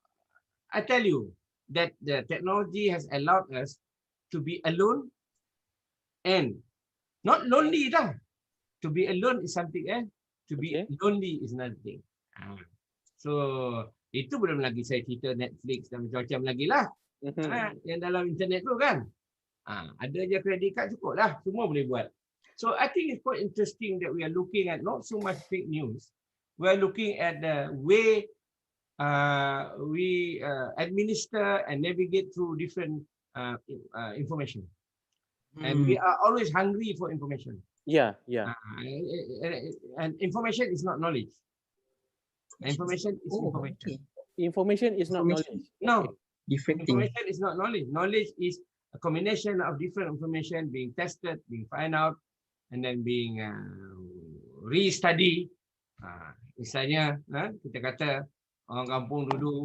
I tell you that the technology has allowed us to be alone and not lonely dah. To be alone is something else. To be lonely is another thing. So itu belum lagi saya cerita Netflix dan macam-macam lagi lah. Yang dalam internet tu kan. Ada je kredit kad cukup lah. Semua boleh buat. So I think it's quite interesting that we are looking at not so much fake news. We are looking at the way we administer and navigate through different information. And we are always hungry for information. And information is not knowledge. Information is information. Information is not knowledge. No. Different thing. Information is not knowledge. Knowledge is a combination of different information being tested, being find out, and then being re-study. Misalnya, kita kata orang kampung dulu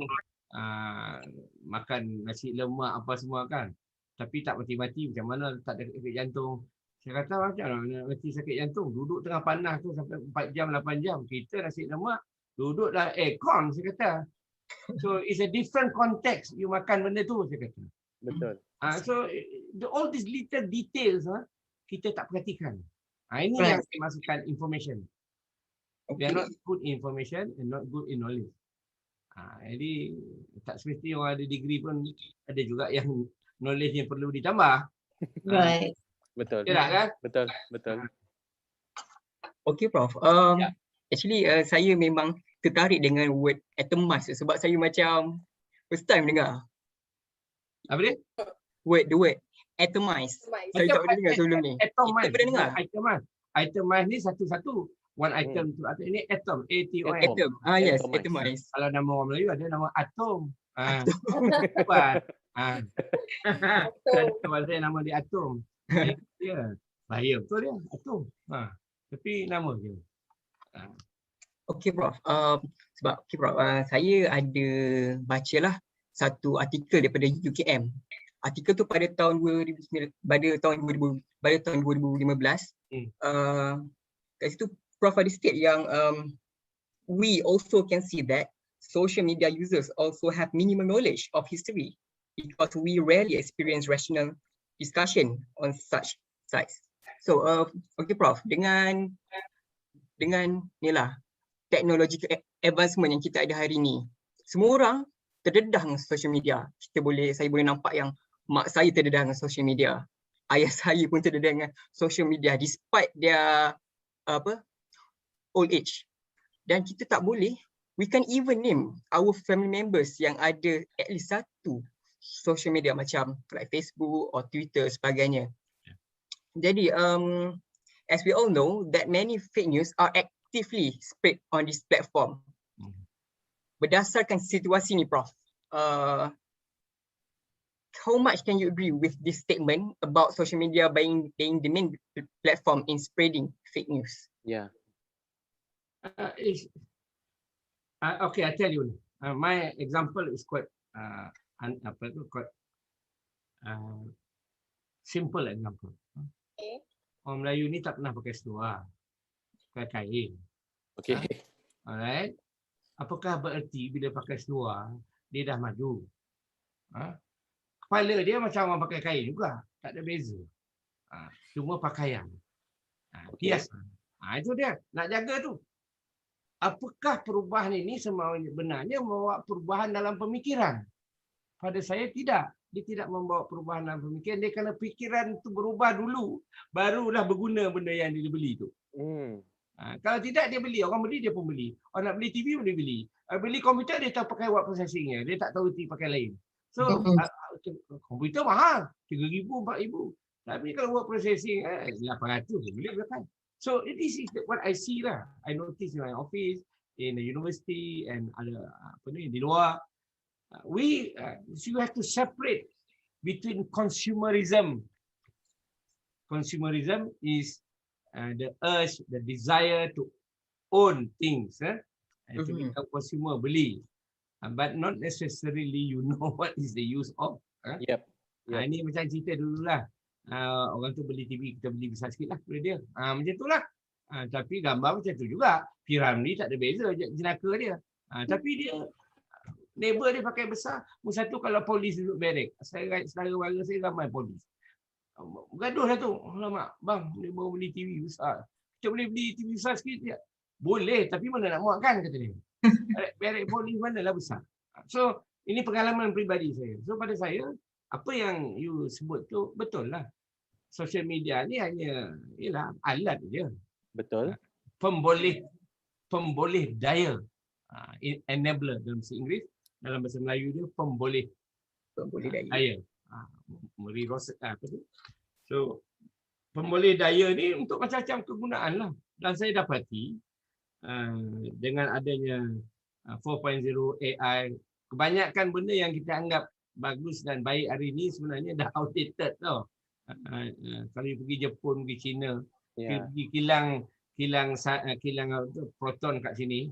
makan nasi lemak apa semua kan, tapi tak mati-mati, macam mana tak ada sakit jantung. Saya kata macam mana mati sakit jantung, duduk tengah panas tu sampai 4 jam, 8 jam. Kita nasi lemak, duduk dalam aircon, saya kata. So it's a different context you makan benda tu, saya kata. Betul. So all these little details kita tak perhatikan. Ini yang saya masukkan information. We are not good in information and not good in knowledge. Jadi tak semesti orang ada degree pun, ada juga yang knowledge yang perlu ditambah. Right. Betul. Tidak kan? Betul. Okay Prof. Actually saya memang tertarik dengan word atomized sebab saya macam first time dengar. Apa dia? The word atomized. Saya tak pernah dengar sebelum ni. Atomized. Pernah dengar? Itemized ni satu-satu. One item tu atau ini atom, A-T-O-M. Atom. Yes, atomized. Kalau nama orang Melayu ada nama atom. Bukan. Ada bahasa nama dia atom. Ya. Bahaya betul dia. Betul. Tapi nama je. Okay, Prof. Prof, saya ada bacalah satu artikel daripada UKM. Artikel tu pada tahun 2015. Kat situ Prof ada state yang we also can see that social media users also have minimal knowledge of history because we rarely experience rational discussion on such sites. So, okay, Prof, dengan ni lah technological advancement yang kita ada hari ni, semua orang terdedah dengan social media. Saya boleh nampak yang mak saya terdedah dengan social media, ayah saya pun terdedah dengan social media despite their old age. Dan kita tak boleh, we can even name our family members yang ada at least satu social media macam like Facebook or Twitter sebagainya. Jadi as we all know that many fake news are actively spread on this platform. Berdasarkan situasi ni, Prof, how much can you agree with this statement about social media being the main platform in spreading fake news? Yeah. Okay, I tell you. My example is quite simple example. Okay. Orang Melayu ni tak pernah pakai seluar, pakai kain. Okay. Alright. Apakah bererti bila pakai seluar dia dah maju? Kepala dia macam orang pakai kain juga, tak ada beza. Cuma pakaian. Hiasan. Itu dia, nak jaga tu. Apakah perubahan ini sebenarnya membawa perubahan dalam pemikiran? Pada saya tidak. Dia tidak membawa perubahan dalam pemikiran. Dia kena pikiran tu berubah dulu, barulah berguna benda yang dia beli tu. Kalau tidak dia beli, orang beli dia pun beli. Orang nak beli TV boleh beli. Beli komputer dia tahu pakai word processingnya, dia tak tahu pakai lain. So komputer mahal, 3,000, 4,000. Tapi kalau word processing 800 boleh pakai. So this is what I see lah. I notice in my office, in the university and ada di luar. We have to separate between consumerism. Consumerism is the urge, the desire to own things, and to become consumer, beli, but not necessarily you know what is the use of. Yep. Ini macam cerita dululah. Orang tu beli TV, kita beli besar sikit lah pada dia. Macam tu lah. Tapi gambar macam tu juga. Piramli tak ada beza jenaka dia. Tapi dia, neighbor dia pakai besar. Satu kalau polis duduk barek. Saudara mara saya ramai polis. Gaduh lah tu. Alamak, bang, dia baru beli TV besar. Kita boleh beli TV besar sikit tak? Boleh, tapi mana nak muatkan, kata dia. Barek polis manalah besar. So, ini pengalaman peribadi saya. So, pada saya, apa yang you sebut tu betul lah. Social media ni hanya alat je. Betul. Pemboleh daya. Enabler dalam bahasa Inggeris. Dalam bahasa Melayu dia pemboleh daya. So pemboleh daya ni untuk macam-macam kegunaan lah. Dan saya dapati dengan adanya 4.0 AI, kebanyakan benda yang kita anggap bagus dan baik hari ini sebenarnya dah outdated tau. Kalau pergi Jepun, pergi China, pergi kilang proton kat sini.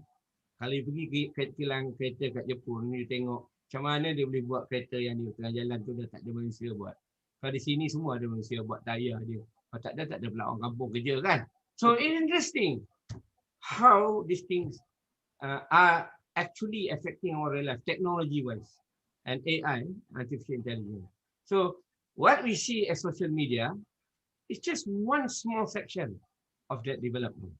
Kalau pergi kilang kereta kat Jepun, you tengok macam mana dia boleh buat kereta yang di tengah jalan tu dah tak ada manusia buat. Kalau di sini semua ada manusia buat tayar dia. Kalau tak ada pula orang kampung kerja kan. So it's interesting how these things are actually affecting our life technology wise and AI, artificial intelligence. So what we see as social media is just one small section of that development.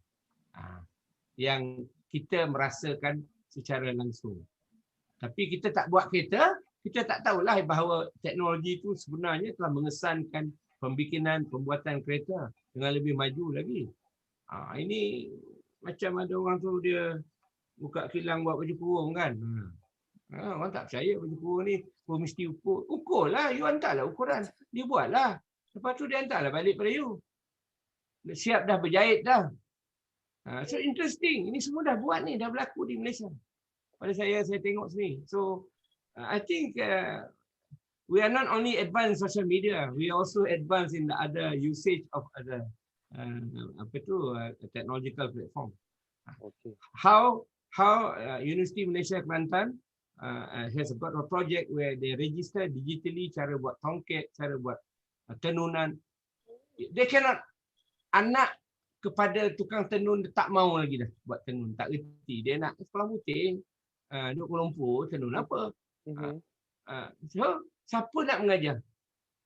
Yang kita merasakan secara langsung. Tapi kita tak buat kereta, kita tak tahulah bahawa teknologi itu sebenarnya telah mengesankan pembuatan kereta dengan lebih maju lagi. Ini macam ada orang tu dia buka kilang buat baju kurung kan. Orang tak percaya baju kurung ni mesti ukur lah, you hantarlah ukuran, dia buatlah. Lepas tu dia hantarlah balik pada you. Siap dah berjahit dah. So interesting, ini semua dah buat ni, dah berlaku di Malaysia. Pada saya tengok sini. So I think we are not only advanced in social media, we also advanced in the other usage of other technological platform. Okay. How Universiti Malaysia Kelantan has got a project where they register digitally cara buat tongket, cara buat tenunan. They cannot, anak kepada tukang tenun dia tak mau lagi dah buat tenun, tak reti. Dia nak sekolah putih, duduk Kuala Lumpur, tenun apa. So, siapa nak mengajar?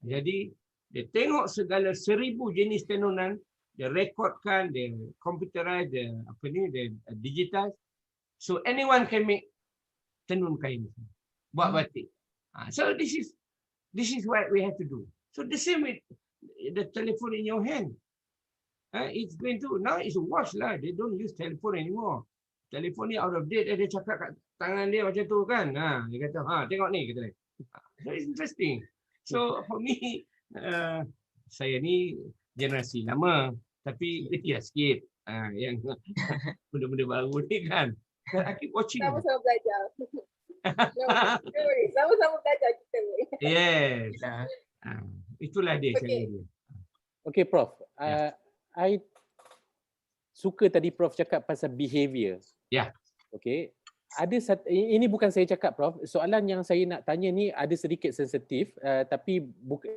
Jadi, dia tengok segala 1000 jenis tenunan, dia rekodkan, dia computerize, dia digitize. So, anyone can make tenun kain, buat batik. So, this is what we have to do. So, the same with the telephone in your hand. It's going to, now it's a watch lah. They don't use telephone anymore. Telefon ni out of date. Dia cakap kat tangan dia macam tu kan. Dia kata, tengok ni. Kata dia. So it's interesting. So for me, saya ni generasi lama. Tapi dia sikit. Yang benda-benda baru ni kan. I keep watching. Sama-sama belajar. Sama-sama belajar kita. Yes. Itulah dia. Okay. Okay, Prof. I suka tadi Prof cakap pasal behavior. Ya. Okay. Ini bukan saya cakap, Prof. Soalan yang saya nak tanya ni ada sedikit sensitif, tapi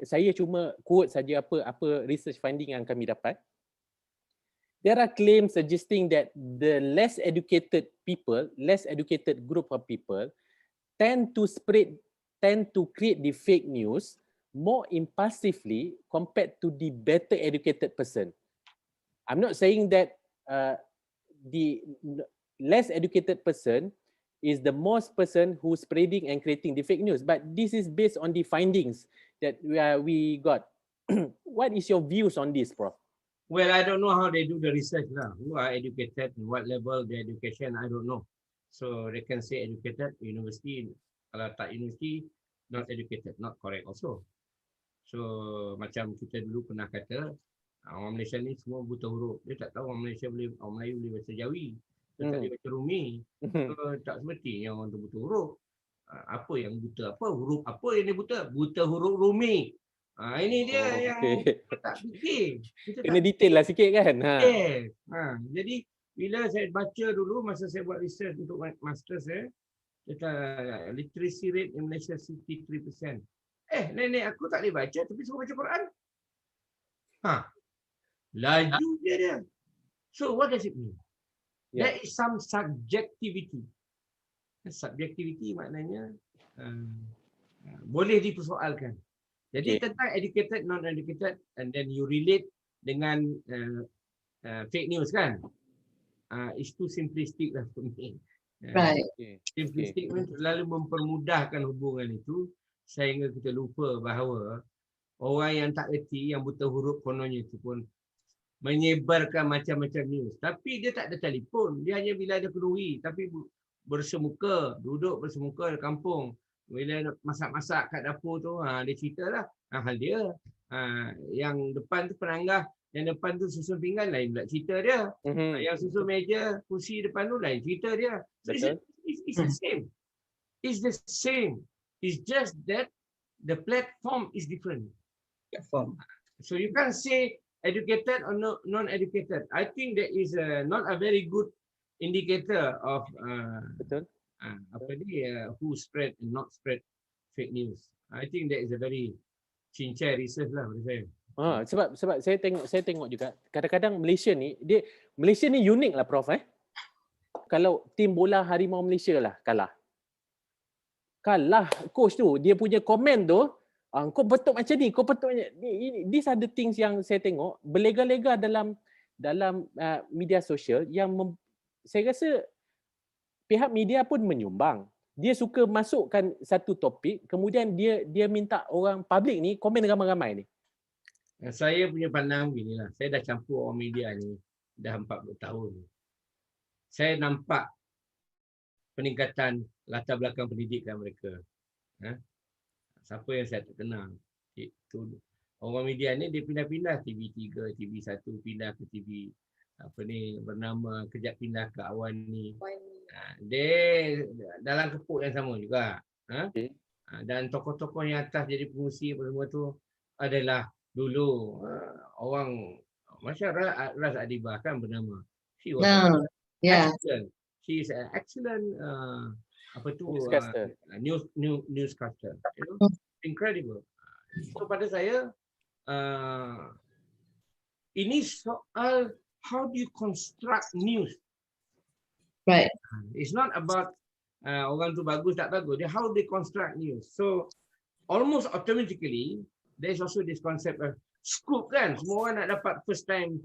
saya cuma quote saja apa research finding yang kami dapat. There are claims suggesting that the less educated group of people tend to create the fake news more impulsively compared to the better educated person. I'm not saying that the less educated person is the most person who's spreading and creating the fake news, but this is based on the findings that we got. What is your views on this, Prof? Well, I don't know how they do the research now. Who are educated, what level the education, I don't know. So they can say educated, university, kalau tak university, not educated, not correct also. So macam kita dulu pernah kata, orang Malaysia ni semua buta huruf. Dia tak tahu orang Melayu boleh baca Jawi. Dia tak boleh baca Rumi. So, tak semestinya orang tu buta huruf. Apa yang buta? Apa huruf? Apa yang dia buta? Buta huruf Rumi. Ini dia yang kita tak fikir. Kena detail lah sikit kan? Yes. Jadi, bila saya baca dulu, masa saya buat research untuk master saya, literacy rate in Malaysia 63%. Nenek aku tak boleh baca, tapi suruh baca Quran. Laju dia. So what does it mean? There is some subjectivity. Subjectivity maknanya boleh dipersoalkan. Jadi tentang educated, non-educated, and then you relate dengan fake news kan? It's too simplistic lah for me. Right. Simplistic terlalu mempermudahkan hubungan itu sehingga kita lupa bahawa orang yang tak erti, yang buta huruf kononnya itu pun menyebarkan macam-macam news. Tapi dia tak ada telefon. Dia hanya bila ada kenduri. Tapi bersemuka, duduk bersemuka di kampung. Bila masak-masak kat dapur tu, dia cerita lah hal dia. Yang depan tu penanggah, yang depan tu susun pinggan, lain pula cerita dia. Yang susun meja, kursi depan tu, lain cerita dia. So it's the same. It's the same. It's just that the platform is different. So you can't say educated or non-educated. I think that is not a very good indicator of who spread and not spread fake news. I think that is a very cincai research lah bagi saya. Sebab saya tengok juga kadang-kadang Malaysia ni unik lah, Prof. Kalau tim bola Harimau Malaysia lah kalah coach tu, dia punya komen tu, kau betul macam ni, kau betul macam ni. These are the things yang saya tengok berlega-lega dalam media sosial yang saya rasa pihak media pun menyumbang. Dia suka masukkan satu topik, kemudian dia minta orang public ni komen ramai-ramai ni. Saya punya pandang beginilah. Saya dah campur orang media ni dah 40 tahun. Saya nampak peningkatan latar belakang pendidikan mereka. Siapa yang saya tak kenal. Orang media ni dia pindah-pindah TV3, TV1 pindah ke TV bernama kejap pindah ke Awan ni. Dia dalam kepuk yang sama juga. Dan tokoh-tokoh yang atas jadi pengurusi apa semua tu adalah dulu orang masyarakat Ras Adibah kan bernama. She was excellent. She is an excellent Newscaster. newscaster. You know, incredible. So pada saya ini soal how do you construct news. Right. It's not about orang tu bagus tak bagus. Dia how they construct news. So almost automatically there is also this concept of scoop kan. Semua orang nak dapat first time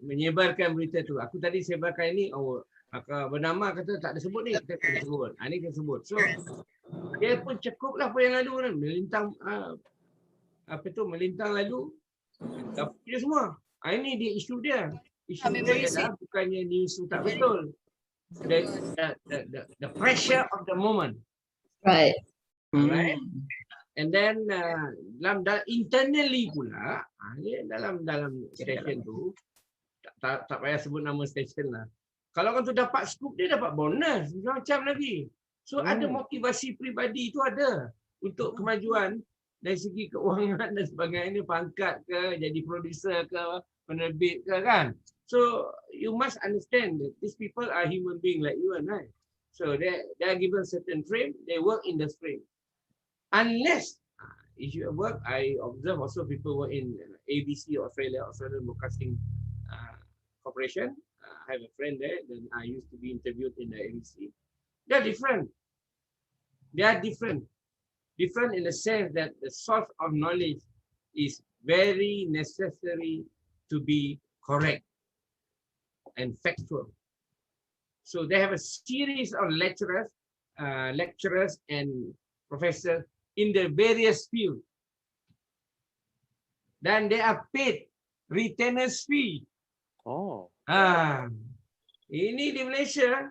menyebarkan berita tu. Aku tadi sebarkan ini, bernama kata tak ada sebut ni, kita kena sebut. Ini kita sebut. So dia pun cukuplah apa yang lalu kan. Melintang melintang lalu dapat dia semua. Ini dia isu dia. Isu dia adalah bukannya news tu tak betul. The pressure of the moment. Right. Right. And then dalam internally pula dalam station tu tak payah sebut nama station lah. Kalau orang tu dapat scoop dia dapat bonus macam lagi. So ada motivasi peribadi tu ada untuk kemajuan dari segi keuangan dan sebagainya, pangkat ke, jadi producer ke, penerbit ke kan. So you must understand that these people are human beings like you and I. So they are given certain frame, they work in the frame. Unless if you work, I observe also people work in ABC, Australian Broadcasting Corporation. I have a friend there, then I used to be interviewed in the ABC. They are different. They are different. Different in the sense that the source of knowledge is very necessary to be correct and factual. So they have a series of lecturers and professors in the various fields. Then they are paid retainers fee. Oh. Ini di Malaysia,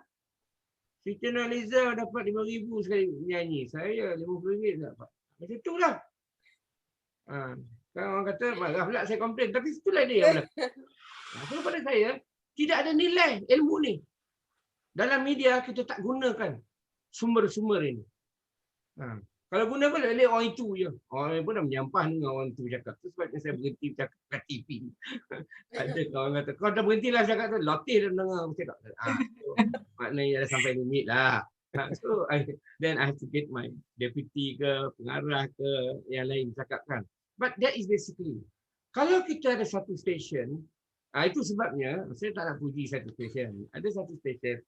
Siti Nurhaliza dapat 5,000 sekali nyanyi. Saya RM50 dapat. Macam tu lah. Kan orang kata, marah pula saya komplain. Tapi itulah dia yang berlaku. So pada saya, tidak ada nilai ilmu ni. Dalam media, kita tak gunakan sumber-sumber ini. Kalau guna pun boleh orang itu je. Orang pun dah menyampah dengan orang itu cakap. Itu sebabnya saya berhenti cakap kat TV. Ada kawan kata, kau dah berhentilah cakap tu. Latih dah dengar aku cakap. Maknanya dah sampai limit lah. So then I have to get my deputy ke, pengarah ke, yang lain cakapkan. But that is basically, kalau kita ada satu stesen, itu sebabnya, saya tak nak puji satu stesen. Ada satu stesen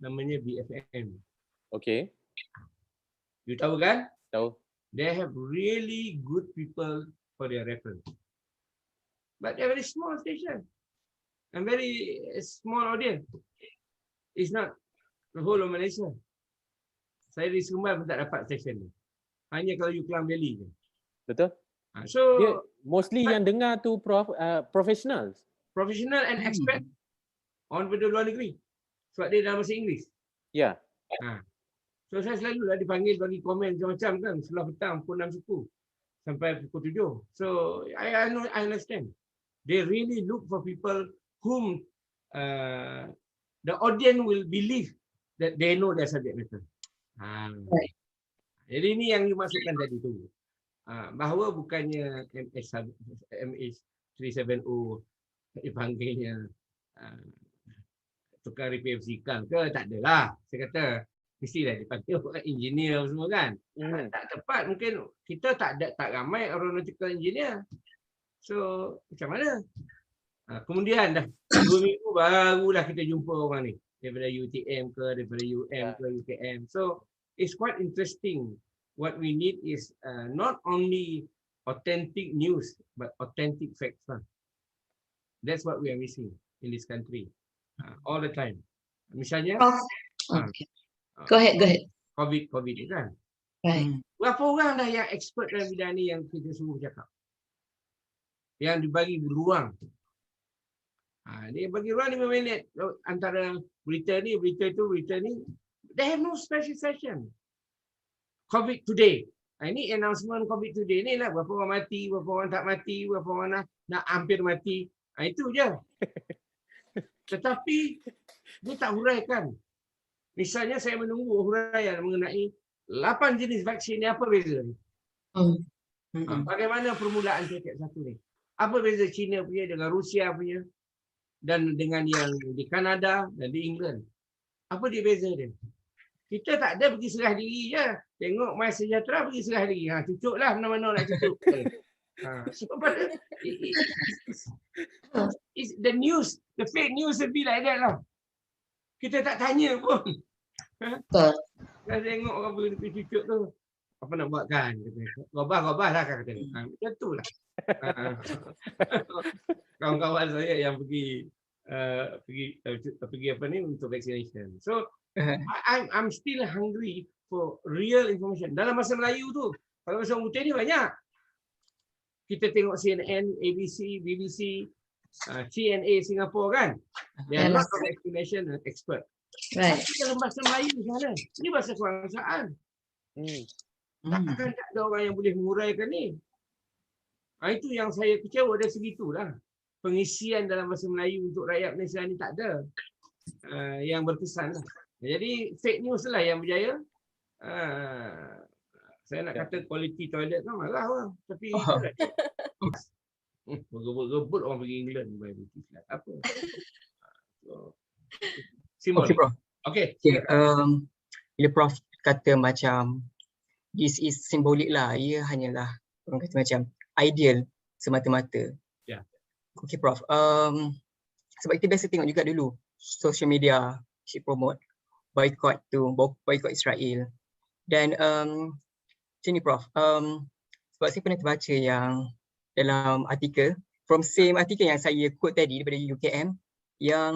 namanya BFM. Okay. You tahu kan? Tahu. They have really good people for their reference. But they're very small station. And very small audience. It's not the whole of Malaysia. Saya di Sumbai pun tak dapat station ni. Hanya kalau you Klang Valley je. Betul. So dia mostly yang dengar tu professionals. Professional and expert. Orang daripada luar negeri. Sebab dia dalam bahasa Inggeris. Ya. So saya selalu lah dipanggil bagi komen macam-macam kan. Sebelah petang pukul 6 suku. Sampai pukul 7. So I understand. They really look for people whom the audience will believe that they know their subject matter. Jadi ini yang dimasukkan tadi tu. Bahawa bukannya MH370 dipanggilnya tukar repair fizikal ke, tak adalah. Saya kata mestilah dipanggil engineer semua kan. Tak tepat, mungkin kita tak ramai aeronautical engineer. So macam mana? Kemudian dah 2 minggu barulah kita jumpa orang ni daripada UTM ke, daripada UM ke, UKM. So it's quite interesting. What we need is not only authentic news but authentic facts. That's what we are missing in this country all the time. Misalnya, Go ahead. COVID ni kan. Right. Berapa orang dah yang expert dalam bidang ni yang kita suruh cakap? Yang dibagi ruang. Dia bagi ruang 5 minit antara berita ni. They have no special session. COVID today. Ini announcement COVID today ni lah. Berapa orang mati, berapa orang tak mati, berapa orang nak hampir mati. Itu je. Tetapi dia tak huraikan. Misalnya saya menunggu huraian mengenai 8 jenis vaksin ni apa beza ni? Bagaimana permulaan tiap satu ni? Apa beza China punya dengan Rusia punya dan dengan yang di Kanada dan di England? Apa dia beza dia? Kita tak ada pergi serah diri je. Tengok My Sejahtera pergi serah diri. Cucuklah mana-mana nak cucuk. So pada the news, the fake news will be like that lah. Kita tak tanya pun. Dah tengok orang pergi cucuk tu. Apa nak buat kan? Gobah lah kan kata. Macam tu lah. Kawan-kawan saya yang pergi apa ni untuk vaccination. So I'm still hungry for real information. Dalam bahasa Melayu tu, kalau bahasa orang putih ni banyak. Kita tengok CNN, ABC, BBC, CNA Singapore kan. There are lots of explanation and expert. Right. Tapi dalam bahasa Melayu sana, ni bahasa kebangsaan. Takkan tak ada orang yang boleh menguraikan ni. Itu yang saya kecewa dari segitulah. Pengisian dalam bahasa Melayu untuk rakyat Malaysia ni tak ada yang berkesan lah. Jadi fake news lah yang berjaya. Saya nak kata quality toilet kan marah lah. Tapi rebut orang pergi England. Apa? Simbol. Okay, Prof. Okay. Bila Prof kata macam this is symbolic lah. Ia hanyalah orang kata macam ideal semata-mata. Ya. Okay, Prof. Sebab kita biasa tengok juga dulu social media si promote boycott Israel. Dan macam ni Prof, sebab saya pernah terbaca yang dalam artikel, from same artikel yang saya quote tadi daripada UKM, yang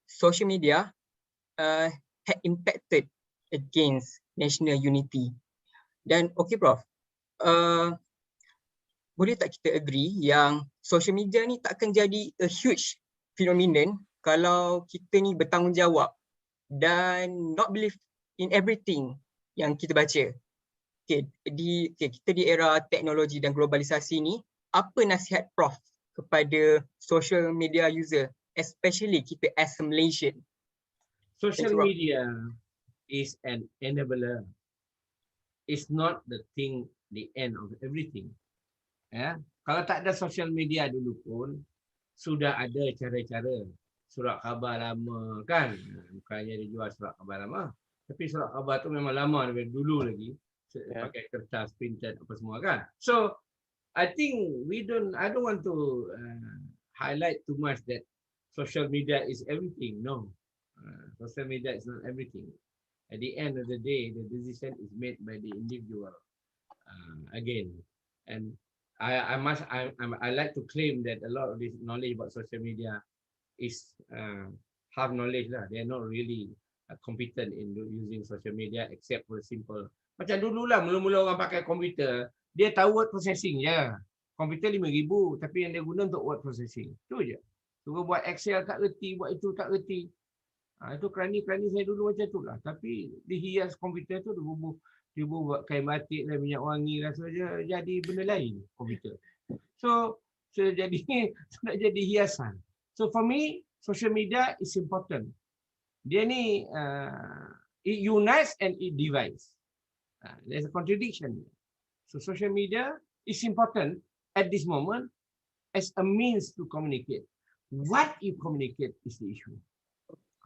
social media had impacted against national unity. Dan okay Prof, boleh tak kita agree yang social media ni tak akan jadi a huge phenomenon kalau kita ni bertanggungjawab dan not believe in everything yang kita baca. Kita di era teknologi dan globalisasi ni, apa nasihat Prof kepada social media user, especially kita as a Malaysian? Social media is an enabler. It's not the end of everything. Ya, kalau tak ada social media dulu pun sudah ada cara-cara. Surat khabar lama kan, bukannya dia jual surat khabar lama, tapi surat khabar tu memang lama daripada dulu lagi, pakai kertas, printed apa semua kan. So I think I don't want to highlight too much that social media is everything. No, social media is not everything. At the end of the day, the decision is made by the individual. Again, and I like to claim that a lot of this knowledge about social media is half knowledge lah. They are not really competent in using social media except for simple. Macam dulu lah, mula-mula orang pakai komputer, dia tahu word processing je. Komputer 5,000, tapi yang dia guna untuk word processing. Tu je. Suruh buat Excel tak reti, buat itu tak reti. Itu kerani-kerani saya dulu macam tu lah. Tapi dihias komputer tu, dia buat kain batik dan minyak wangi lah saja, jadi benda lain komputer. So sudah jadi hiasan. So for me, social media is important. Dia ni it unites and it divides. There's a contradiction. So social media is important at this moment as a means to communicate. What you communicate is the issue.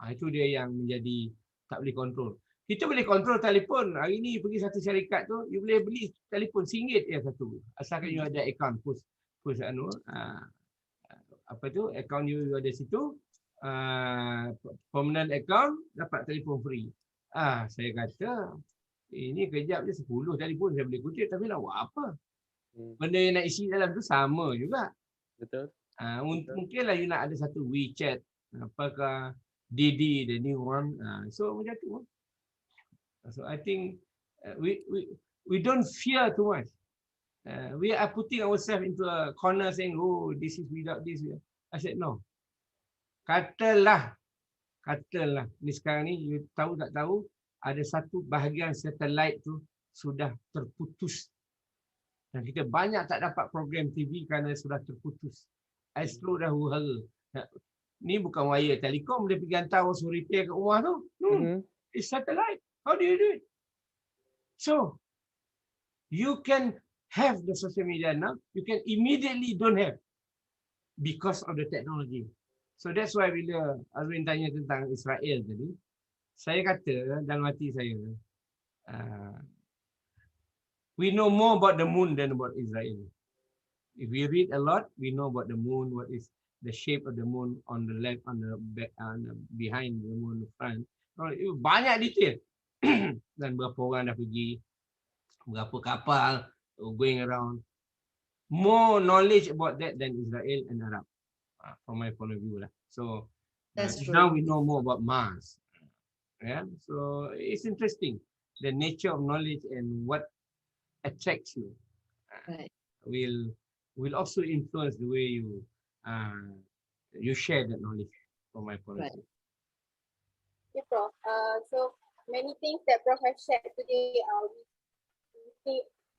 Itu dia yang menjadi tak boleh kontrol. Kita boleh kontrol telefon. Hari ni pergi satu syarikat tu, you boleh beli telefon RM1 ya satu. Asalkan you ada account push account you ada situ, permanent account, dapat telefon free. Saya kata ini kejap je 10 telefon saya boleh kutip, tapi nak buat apa? Benda yang nak isi dalam tu sama juga. Betul. Mungkinlah you nak ada satu WeChat, apakah Didi, the new one. So macam tu. So I think we don't fear too much. We are putting ourselves into a corner saying, oh, this is without this. I said, no. Katalah. Ni sekarang ni, you tahu tak tahu, ada satu bahagian satelit tu sudah terputus. Dan kita banyak tak dapat program TV kerana sudah terputus. Astro dah huru-hara. Ni bukan wire telekom, dia pergi hantar orang suruh repair kat rumah tu. It's satellite. How do you do it? So you can have the social media now. You can immediately don't have because of the technology. So that's why bila Azwin tanya tentang Israel tadi, saya kata dalam hati saya, we know more about the moon than about Israel. If we read a lot, we know about the moon, what is the shape of the moon on the left, on the back, behind the moon, front. Banyak detail. Dan berapa orang dah pergi, berapa kapal going around. More knowledge about that than Israel and Arab, from my point of view lah. So now we know more about Mars. Yeah, so it's interesting. The nature of knowledge and what attracts you will also influence the way you share that knowledge, from my point of view. Yeah, Prof. So many things that Prof have shared today,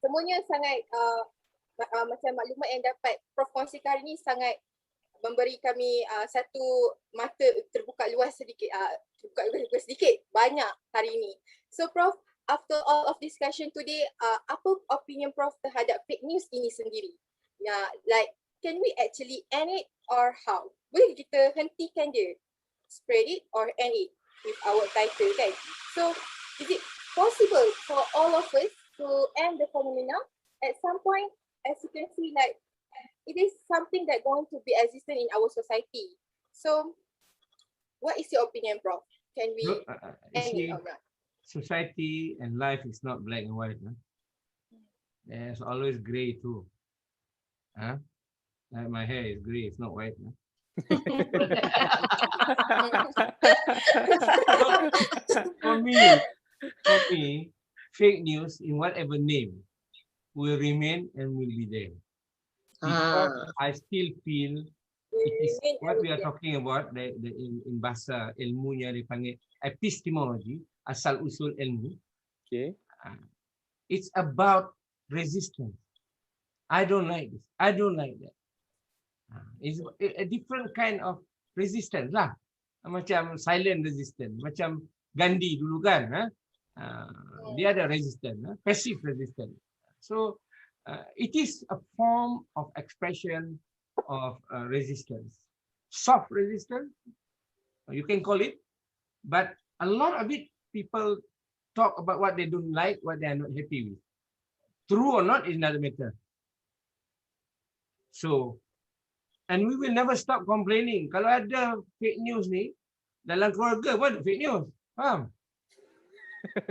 semuanya sangat macam maklumat yang dapat Prof kongsikan hari ni sangat memberi kami satu mata terbuka luas sedikit, banyak hari ini. So Prof, after all of discussion today, apa opinion Prof terhadap fake news ini sendiri? Like, can we actually end it or how? Boleh kita hentikan dia, spread it or end it with our title, kan? So, is it possible for all of us to end the phenomena at some point? As you can see, like, it is something that going to be existent in our society. So, what is your opinion, Prof? Can we end it or not? Society and life is not black and white. Huh? There's always gray too. Huh? Like my hair is gray, it's not white. Huh? For me, fake news in whatever name will remain and will be there. Because I still feel it is what we are talking about, in bahasa ilmunya dipanggil epistemology, asal usul ilmu. Okay. It's about resistance. I don't like this. I don't like that. It's a different kind of resistance lah. Macam silent resistance. Macam Gandhi dulu kan. Dia ada resistance. Passive resistance. So, it is a form of expression of resistance. Soft resistance, you can call it. But a lot of it, people talk about what they don't like, what they are not happy with. True or not is another matter. So, and we will never stop complaining. Kalau ada fake news ni, dalam keluarga pun fake news. Faham?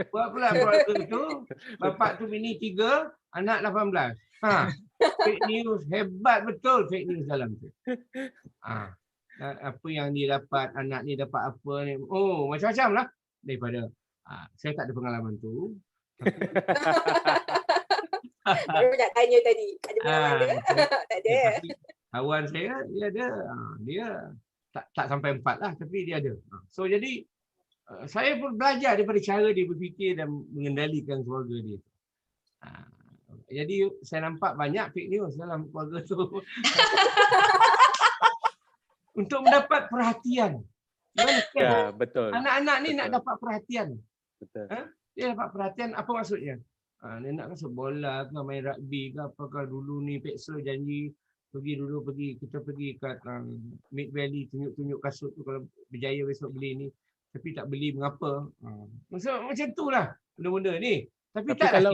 Buat pula keluarga tu, bapak tu bini 3, anak 18. Fake news, hebat betul fake news dalam tu. Apa yang dia dapat, anak ni dapat apa ni. Oh, macam-macam lah. Daripada, saya tak ada pengalaman tu. Baru nak tanya tadi, ada pengalaman ke? Tak ada. Kawan saya, dia ada. Dia tak sampai 4 lah, tapi dia ada. So, jadi, saya pun belajar daripada cara dia berfikir dan mengendalikan keluarga dia. Jadi, saya nampak banyak fake news dalam keluarga tu. Untuk mendapat perhatian. Ya, betul. Anak-anak ni betul. nak dapat perhatian. Betul. Dia dapat perhatian, apa maksudnya? Dia nak masuk bola ke, main rugby ke, apakah dulu ni Peksa janji kita pergi kat Mid Valley tunjuk-tunjuk kasut tu, kalau berjaya besok beli ni, tapi tak beli mengapa? Macam tu lah benda-benda ni. Tapi tak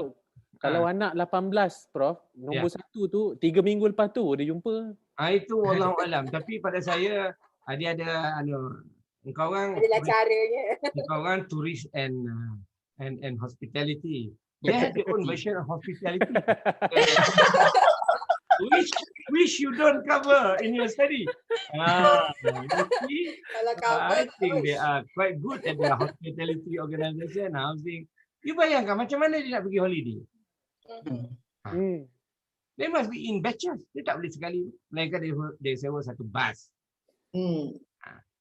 kalau anak 18, Prof, nombor 1 tu 3 minggu lepas tu dia jumpa. Itu wallahu alam. Tapi pada saya dia ada engkau orang adalah caranya. Engkau orang tourist and hospitality. They have their own version of hospitality. which you don't cover in your study. I think they are quite good at their hospitality organization, housing. You bayangkan macam mana dia nak pergi holiday? They must be in batches. Dia tak boleh sekali. Melainkan dia sewa satu bus.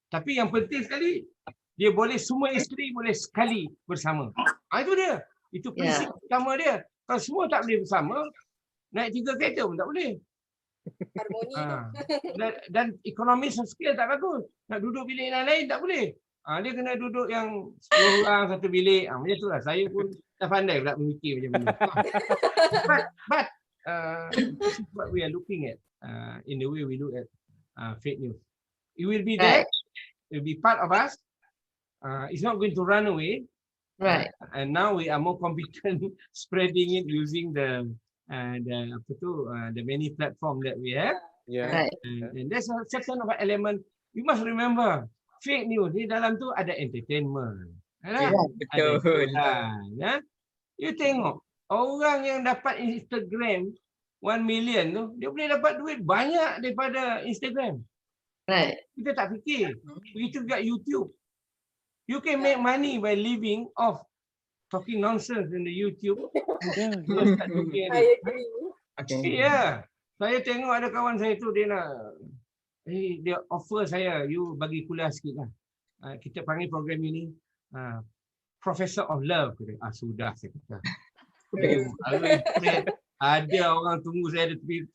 Tapi yang penting sekali, dia boleh semua isteri boleh sekali bersama. Itu dia. Itu prinsip utama dia. Kalau semua tak boleh bersama, naik 3 kereta pun tak boleh. Harmoni. Dan ekonomi sosial tak bagus. Nak duduk bilik lain-lain tak boleh. Dia kena duduk yang 10 orang satu bilik. Macam tu lah. Saya pun dah pandai pula memikir macam ni. But this is what we are looking at in the way we look at fake news. It will be there. It will be part of us. It's not going to run away. Right. And now we are more competent spreading it using the many platform that we have. Right. And there's a certain of element. You must remember, fake news ni dalam tu ada entertainment. Betul. Ya. You tengok orang yang dapat Instagram 1 million tu, dia boleh dapat duit banyak daripada Instagram. Right. Kita tak fikir. Begitu juga YouTube. You can make money by living off talking nonsense in the YouTube. I agree. Ya. Saya tengok ada kawan saya tu dia nak dia offer saya, you bagi kuliah sikit lah. Kita panggil program ini Professor of Love. Sudah saya kata. Ada orang tunggu saya di tepi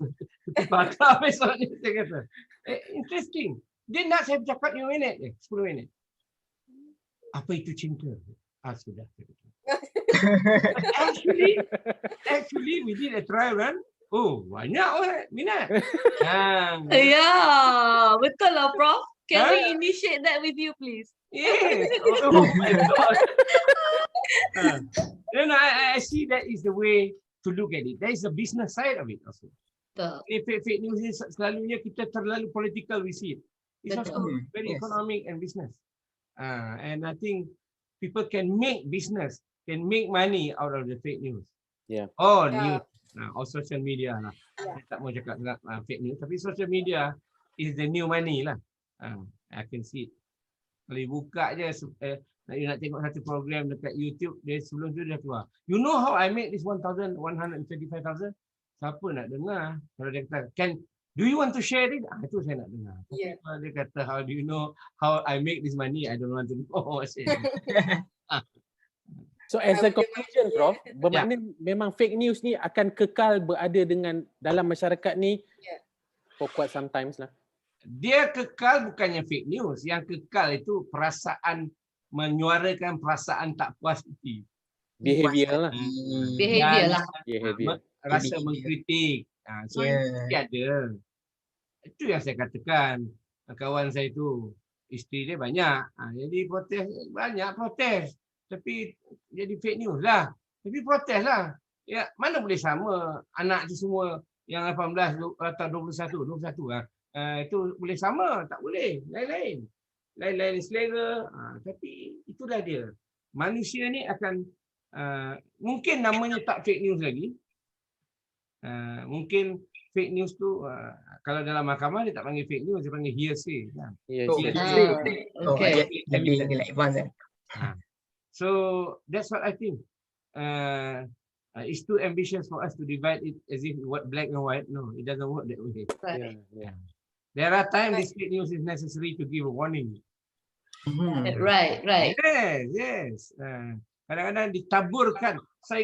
patah besok ni, saya kata. Interesting. Dia nak saya bercakap 5 minit 10 minit. Apa itu cinta? Sudah. Actually, we did a trial run. Oh, banyak orang minat. Yeah, betul lah, Prof. Can we initiate that with you, please? Yes. Oh my God. I see that is the way to look at it. There is a business side of it also. Fake news ni selalunya kita terlalu political we see it. It's also very economic and business. And I think people can make business, can make money out of the fake news. Yeah. News. Or social media lah. Saya tak mau cakap fake news, tapi social media is the new money lah. I can see it. Kalau buka je, nak tengok satu program dekat YouTube, dia sebelum tu dia keluar. You know how I make this 1,135,000? Siapa nak dengar? Kalau dia kata, do you want to share it? Itu saya nak dengar. Tapi kalau dia kata, how do you know how I make this money? I don't want to know. So as a conclusion, Prof, bermakna memang fake news ni akan kekal berada dalam masyarakat ni for quite some times lah. Dia kekal bukannya fake news. Yang kekal itu perasaan, menyuarakan perasaan tak puas hati. Behavior lah. Rasa mengkritik. So itu ada. Itu yang saya katakan. Kawan saya tu, isteri dia banyak. Jadi banyak protes. Tapi jadi fake news lah. Tapi protes lah. Ya, mana boleh sama anak tu semua yang 18 atau 21 lah. Itu boleh sama, tak boleh. Lain-lain selera. Tapi itulah dia. Manusia ni akan mungkin namanya tak fake news lagi. Mungkin fake news tu kalau dalam mahkamah dia tak panggil fake news, dia panggil hearsay. Lebih advance kan. So that's what I think. It's too ambitious for us to divide it as if what black and white. No, it doesn't work that way. There are times this fake news is necessary to give a warning. Right. Yes. Kadang-kadang ditaburkan.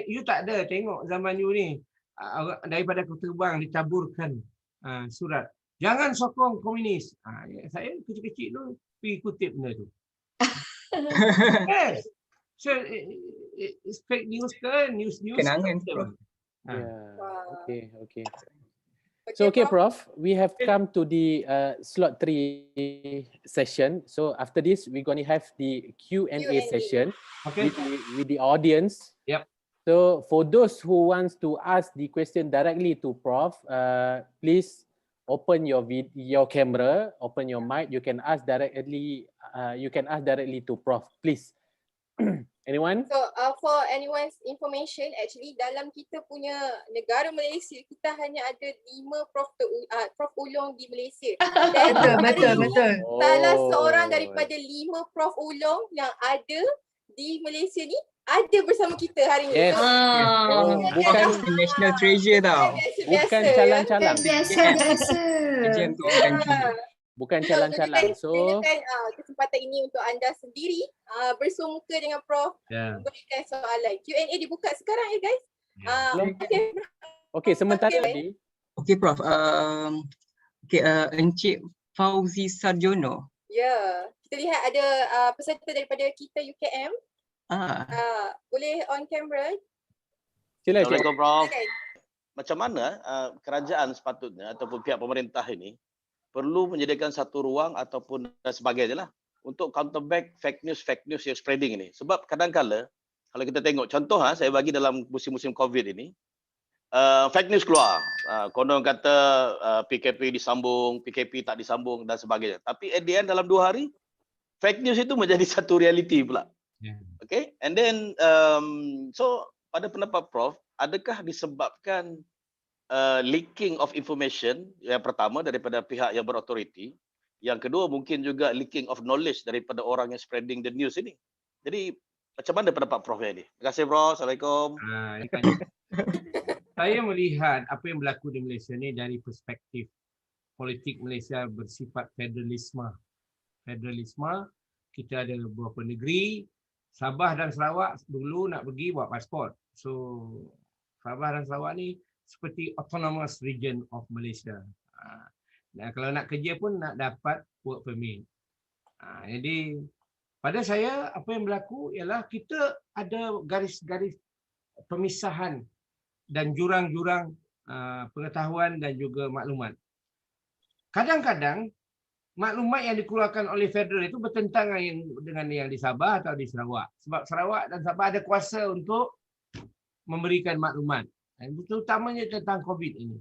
You tak ada tengok zaman you ni daripada aku terbang ditaburkan surat. Jangan sokong komunis. Saya kecil-kecil tu pergi kutip benda tu. Yes. So it's fake news ke news? Kenangan. Okay. So Prof, we have come to the slot 3 session. So after this, we're going to have the Q&A session with the audience. Yep. So for those who wants to ask the question directly to Prof, please open your camera, open your mic. You can ask directly. To Prof, please. Anyone? So for anyone's information, actually dalam kita punya negara Malaysia, kita hanya ada 5 Prof Ulong di Malaysia. Betul. Salah seorang daripada 5 Prof Ulong yang ada di Malaysia ni ada bersama kita hari ni. Yes. Bukan national treasure tau. Bukan calang-calang. Bukan calang-calang. So kesempatan ini untuk anda sendiri bersumuka dengan Prof, berikan soalan. Q&A dibuka sekarang ya guys. Okay, sementara tadi. Okay Prof. Encik Fauzi Sarjono. Ya, kita lihat ada peserta daripada kita UKM. Boleh on camera. Sila, Assalamualaikum Prof. Silakan. Macam mana kerajaan sepatutnya ataupun pihak pemerintah ini perlu menyediakan satu ruang ataupun dan sebagainya lah untuk counterback fake news yang spreading ini. Sebab kadang-kala kalau kita tengok contoh saya bagi dalam musim-musim COVID ini fake news keluar. Konon kata PKP disambung, PKP tak disambung dan sebagainya. Tapi at the end dalam 2 hari fake news itu menjadi satu realiti pula. Okay, and then so pada pendapat Prof, adakah disebabkan leaking of information yang pertama daripada pihak yang berautoriti, yang kedua mungkin juga leaking of knowledge daripada orang yang spreading the news ini. Jadi macam mana pendapat Prof ini? Terima kasih Prof. Assalamualaikum. Saya melihat apa yang berlaku di Malaysia ni dari perspektif politik Malaysia bersifat federalisme. Federalisme, kita ada beberapa negeri, Sabah dan Sarawak dulu nak pergi buat pasport. So Sabah dan Sarawak ni seperti autonomous region of Malaysia. Dan kalau nak kerja pun nak dapat work permit. Jadi pada saya apa yang berlaku ialah kita ada garis-garis pemisahan dan jurang-jurang pengetahuan dan juga maklumat. Kadang-kadang maklumat yang dikeluarkan oleh federal itu bertentangan dengan yang di Sabah atau di Sarawak. Sebab Sarawak dan Sabah ada kuasa untuk memberikan maklumat. Terutamanya tentang COVID ini.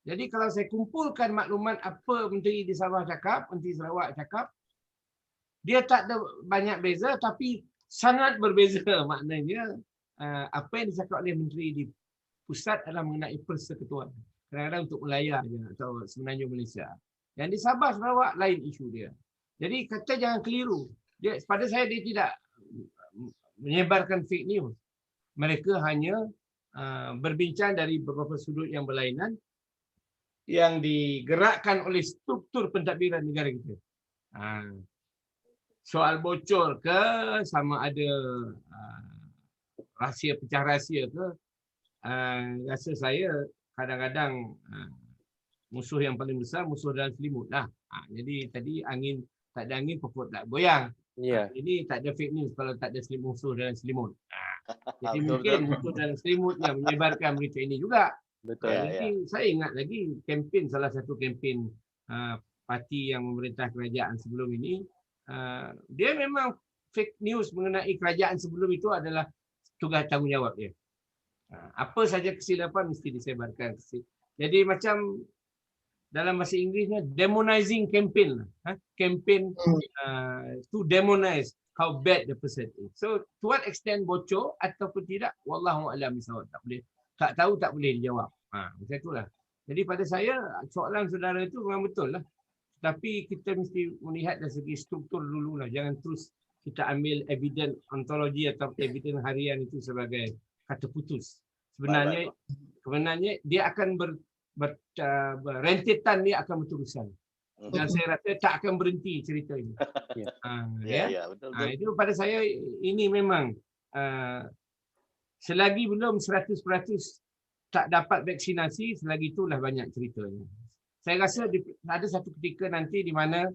Jadi kalau saya kumpulkan maklumat apa Menteri di Sabah cakap, Menteri Sarawak cakap, dia tak ada banyak beza tapi sangat berbeza. Maknanya apa yang dicakap oleh Menteri di pusat adalah mengenai persekutuan. Kadang-kadang untuk melayar atau semenanjung Malaysia. Yang di Sabah Sarawak lain isu dia. Jadi kata jangan keliru. Pada saya dia tidak menyebarkan fake news. Mereka hanya berbincang dari beberapa sudut yang berlainan yang digerakkan oleh struktur pentadbiran negara kita. Soal bocor ke, sama ada rahsia pecah rahsia ke, rasa saya kadang-kadang musuh yang paling besar musuh dalam selimut lah. Jadi tadi tak ada angin pokok tak goyang. Ini tak ada fake news kalau tak ada musuh dalam selimut. Jadi mungkin musuh dalam selimut yang menyebarkan berita ini juga. Betul. Jadi saya ingat lagi kempen, salah satu kempen parti yang memerintah kerajaan sebelum ini, dia memang fake news mengenai kerajaan sebelum itu adalah tugas tanggungjawab dia. Apa saja kesilapan mesti disebarkan. Jadi macam dalam bahasa Inggerisnya demonizing campaign, campaign to demonize how bad the person is. So to what extent bocor ataupun tidak, wallahu a'lam bishawab, tak boleh, tak tahu, tak boleh dijawab. Macam itulah. Jadi pada saya soalan saudara itu memang betul lah. Tapi kita mesti melihat dari segi struktur dulu lah. Jangan terus kita ambil evidence ontologi atau evidence harian itu sebagai kata putus. Sebenarnya dia akan rentetan dia akan berterusan. Dan saya rasa tak akan berhenti cerita ini. Betul. Itu pada saya ini memang selagi belum 100% tak dapat vaksinasi, selagi itulah banyak ceritanya. Saya rasa ada satu ketika nanti di mana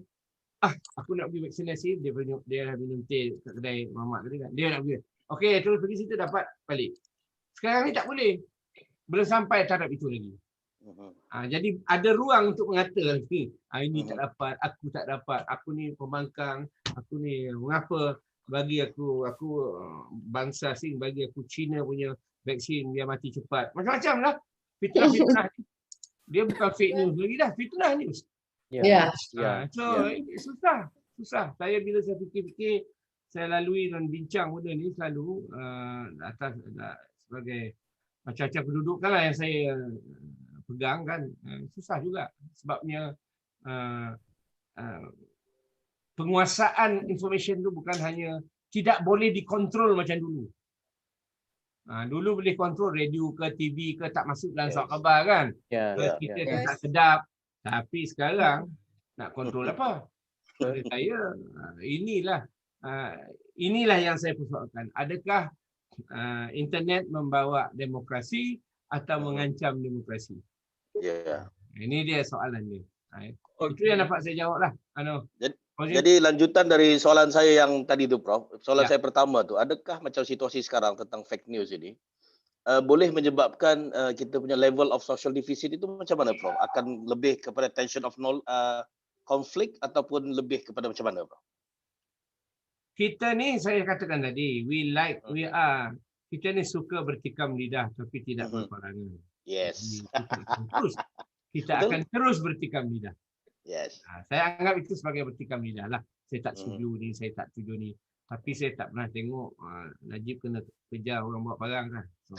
aku nak pergi vaksinasi, dia dah minum teh kat kedai mamak tadi kan. Dia nak pergi. Okey, terus pergi situ dapat balik. Sekarang ni tak boleh. Belum sampai taraf itu lagi. Jadi ada ruang untuk mengata ini tak dapat, aku tak dapat, aku ni pembangkang, aku ni mengapa bagi aku bangsa asing bagi aku Cina punya vaksin biar mati cepat. Macam-macam lah fitnah. Dia bukan fake news lagi dah, fitnah news. Susah. Saya bila saya fikir-fikir, saya lalui dan bincang benda ni selalu atas sebagai macam-macam kedudukan lah yang saya pegang kan, susah juga sebabnya penguasaan information tu bukan hanya tidak boleh dikontrol macam dulu. Dulu boleh kontrol radio ke TV ke tak masuk dalam surat khabar kan. Kita tak sedap. Tapi sekarang nak kontrol apa? Pada saya inilah yang saya persoalkan. Adakah internet membawa demokrasi atau mengancam demokrasi? Ini dia soalan dia. Itu yang dapat saya jawab lah. Jadi lanjutan dari soalan saya yang tadi tu Prof. Soalan saya pertama tu, adakah macam situasi sekarang tentang fake news ini boleh menyebabkan kita punya level of social deficit itu macam mana Prof? Akan lebih kepada tension of konflik ataupun lebih kepada macam mana Prof? Kita ni saya katakan tadi, kita ni suka bertikam lidah tapi tidak berperangan. Yes. Kita akan terus bertikam lidah. Yes. Saya anggap itu sebagai bertikam lidah lah. Saya tak setuju ni, saya tak setuju ni. Tapi saya tak pernah tengok Najib kena kejar orang bawa barang kan. So,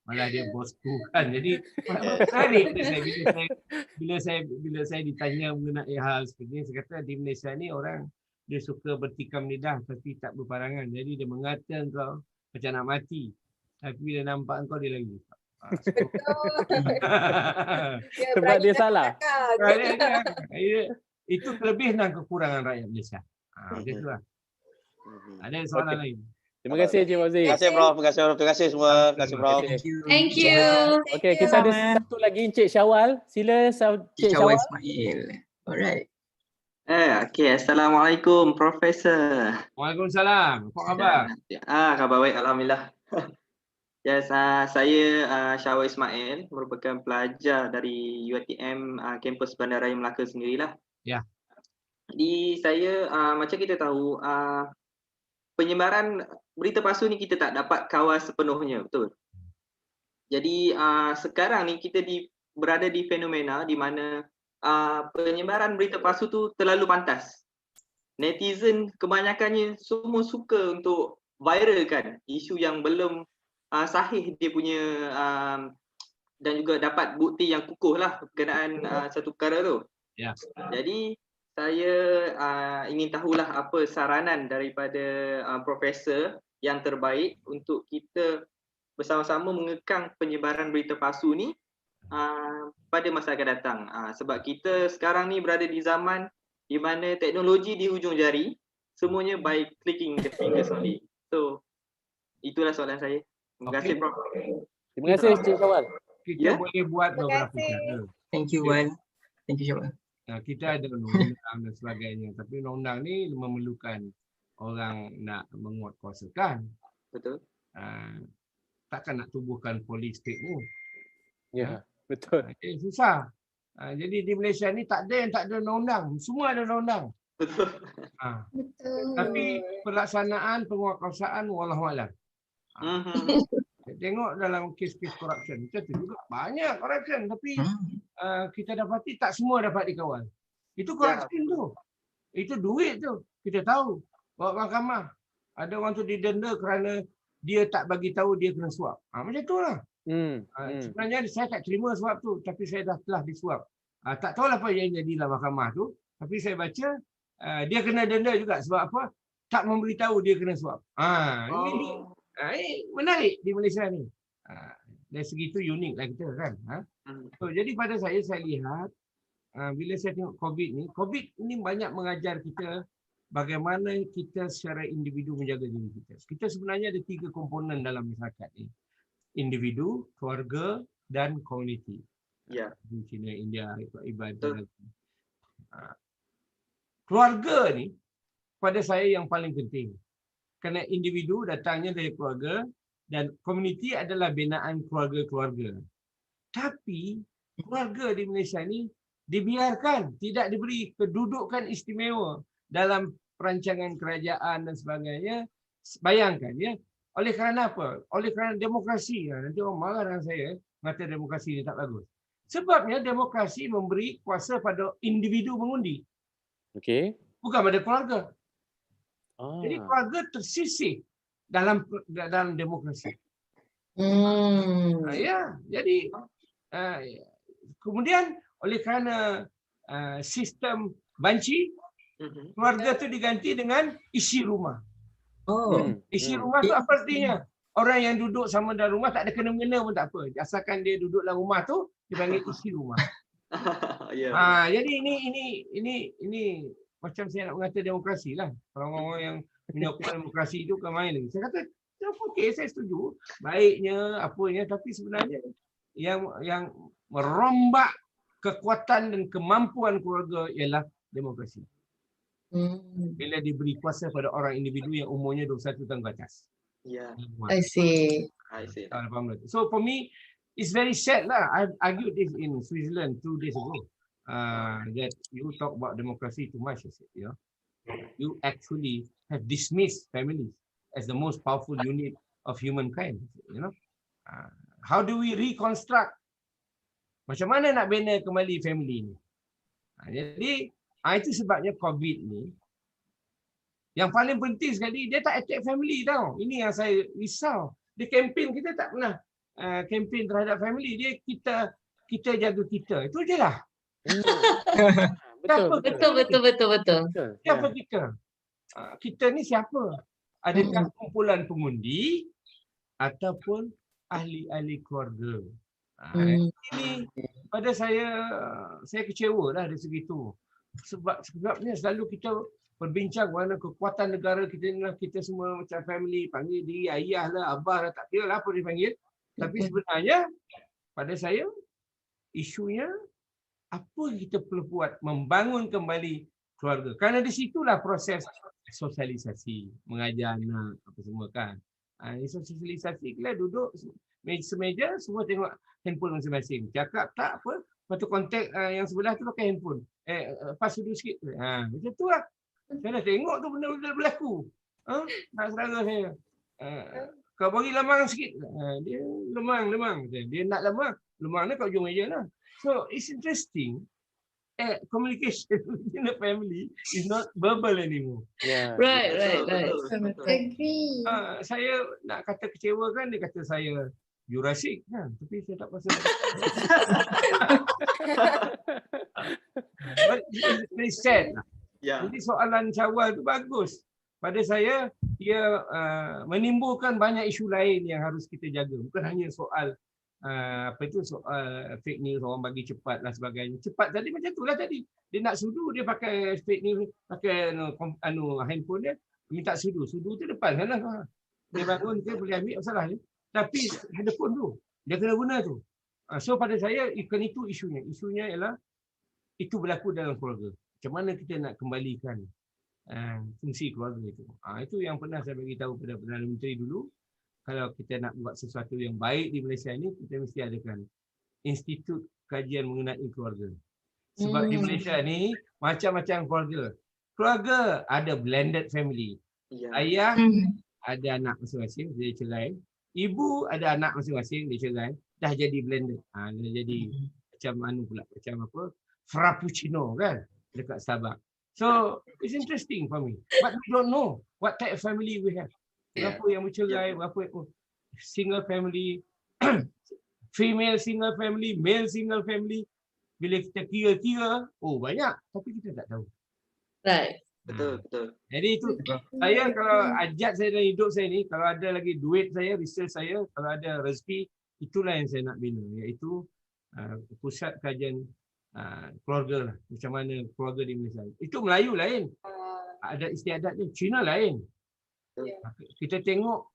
malah dia bosku kan. Jadi menarik bila saya ditanya mengenai hal seperti ini, saya kata di Malaysia ni orang dia suka bertikam lidah tapi tak berparangan. Jadi dia mengata kau macam nak mati. Tapi bila nampak kau dia lagi. Sebab dia salah. Itu kelebihan dan kekurangan rakyat Malaysia. Macam itulah. Ada soalan lain? Terima kasih Encik Fauzi. Terima kasih Prof. Terima kasih semua. Terima kasih Prof. Thank you. Okey, kita ada satu lagi Encik Syawal. Sila Encik Syawal. Ismail. Alright. Okey, Assalamualaikum Profesor. Waalaikumsalam. Apa khabar? Khabar baik, alhamdulillah. Yes, saya Syawal Ismail, merupakan pelajar dari UiTM kampus Bandaraya Melaka sendirilah. Ya. Jadi saya macam kita tahu penyebaran berita palsu ni kita tak dapat kawal sepenuhnya, betul. Jadi sekarang ni kita berada di fenomena di mana penyebaran berita palsu tu terlalu pantas. Netizen kebanyakannya semua suka untuk viralkan isu yang belum sahih dia punya dan juga dapat bukti yang kukuh lah berkenaan satu perkara tu. Ya. Jadi saya ingin tahulah apa saranan daripada Profesor yang terbaik untuk kita bersama-sama mengekang penyebaran berita palsu ni pada masa akan datang. Sebab kita sekarang ni berada di zaman di mana teknologi di hujung jari, semuanya by clicking the fingers only. So itulah soalan saya. Terima kasih Prof. Terima kasih Encik Syawal. Kita boleh buat beberapa cara. Thank you Wan. Thank you Syawal. Kita ada undang-undang dan sebagainya, tapi undang-undang ni memerlukan orang nak menguatkuasakan. Betul. Takkan nak tubuhkan polis state ni. Ya, betul. Susah. Jadi di Malaysia ni tak ada undang-undang. Semua ada undang-undang. Betul. Tapi pelaksanaan penguatkuasaan wallahualam. Tengok dalam kes-kes corruption, kita tu juga banyak corruption tapi kita dapati tak semua dapat dikawal. Itu corruption tu. Itu duit tu. Kita tahu. Bawa mahkamah. Ada orang tu didenda kerana dia tak bagi tahu dia kena suap. Macam tu lah. Sebenarnya saya tak terima suap tu tapi saya telah disuap. Tak tahulah apa yang jadi dalam mahkamah tu. Tapi saya baca dia kena denda juga sebab apa? Tak memberitahu dia kena suap. Ini menarik di Malaysia ni. Dari segi itu unik lah kita kan. So, jadi pada saya lihat bila saya tengok COVID ni banyak mengajar kita bagaimana kita secara individu menjaga diri kita. Kita sebenarnya ada 3 komponen dalam masyarakat ni. Individu, keluarga dan komuniti. Ya. Di China, India, ibadah. Keluarga ni pada saya yang paling penting. Kerana individu datangnya dari keluarga dan komuniti adalah binaan keluarga-keluarga. Tapi keluarga di Malaysia ni dibiarkan, tidak diberi kedudukan istimewa dalam perancangan kerajaan dan sebagainya. Bayangkan ya, oleh kerana apa? Oleh kerana demokrasi. Nanti orang marah dengan saya, mengata demokrasi ni tak bagus. Sebabnya demokrasi memberi kuasa pada individu mengundi. Okey. Bukan pada keluarga. Jadi keluarga tersisih dalam demokrasi. Ya, jadi kemudian oleh kerana sistem banci, keluarga tu diganti dengan isi rumah. Isi rumah tu apa artinya? Orang yang duduk sama dalam rumah tak ada kena-mengena pun tak apa. Asalkan dia duduk dalam rumah tu dipanggil isi rumah. Jadi ini macam saya nak mengata demokrasi lah. Orang-orang yang menyokong demokrasi itu ke main lagi. Saya kata, okey, saya setuju. Baiknya, apanya. Tapi sebenarnya yang merombak kekuatan dan kemampuan keluarga ialah demokrasi. Bila diberi kuasa pada orang individu yang umurnya 21 tahun ke atas. Yeah. I see. So for me, it's very sad lah. I argued this in Switzerland 2 days ago. That you talk about democracy too much, you know. You actually have dismissed families as the most powerful unit of humankind, you know. How do we reconstruct? Macam mana nak bina kembali family ni? Jadi itu sebabnya COVID ni yang paling penting sekali, dia tak attack family tau. Ini yang saya risau. Dia campaign, kita tak pernah campaign terhadap family. Dia kita jaga kita. Itu je lah. Betul. Siapa kita? Kita ni siapa? Adakah kumpulan pengundi ataupun ahli-ahli keluarga? Ini pada saya kecewa lah dari segi itu. Sebabnya selalu kita berbincang mana kekuatan negara kita ni lah, kita semua macam family, panggil diri ayah lah, abah lah, tak kira lah apa dipanggil. Tapi sebenarnya pada saya isunya apa kita perlu buat membangun kembali keluarga. Kerana di situlah proses sosialisasi, mengajar anak apa semua kan. Sosialisasi kita duduk semeja semua tengok handphone masing-masing. Cakap tak apa, lepas tu kontak yang sebelah tu pakai handphone. Pas dulu sikit. Macam tu lah. Saya dah tengok tu benda-benda berlaku. Nak serangga saya. Kau bagi lemang sikit. Dia lemang. Dia nak lemang. Lemang ni kat ujung meja lah. So it's interesting. Communication within the family is not verbal anymore. Yeah. Right. Agree. Saya nak kata kecewa kan, dia kata saya Jurassic kan. Tapi saya tak pasal. But it's very sad lah. Jadi soalan Syawal tu bagus. Pada saya, ia menimbulkan banyak isu lain yang harus kita jaga. Bukan hanya soal soal fake news, orang bagi cepat dan sebagainya. Cepat tadi macam itulah tadi. Dia nak sudu, dia pakai fake news, pakai handphone dia, minta sudu. Sudu tu depan sana. Dia bangun, dia boleh ambil, masalah ni. Tapi handphone tu, dia kena guna tu. So pada saya, ikan itu isunya. Isunya ialah, itu berlaku dalam keluarga. Macam mana kita nak kembalikan fungsi keluarga itu. Itu yang pernah saya bagi tahu pada Perdana Menteri dulu. Kalau kita nak buat sesuatu yang baik di Malaysia ini, kita mesti adakan institut kajian mengenai keluarga. Sebab di Malaysia ni macam-macam keluarga. Keluarga ada blended family. Ayah ada anak masing-masing, dia cerai. Ibu ada anak masing-masing, dia cerai. Dah jadi blended. Dah jadi macam apa? Frappuccino kan dekat Starbucks. So it's interesting for me. But we don't know what type of family we have. Berapa yang bercerai, berapa single family, female single family, male single family. Bila kita kira-kira, banyak. Tapi kita tak tahu. Right. Betul. Jadi itu, saya kalau ajat saya dalam hidup saya ni, kalau ada lagi duit saya, research saya, kalau ada rezeki, itulah yang saya nak bina. Iaitu pusat kajian keluarga lah. Macam mana keluarga di Malaysia. Itu Melayu lain. Ada istiadat ni, Cina lain. Kita tengok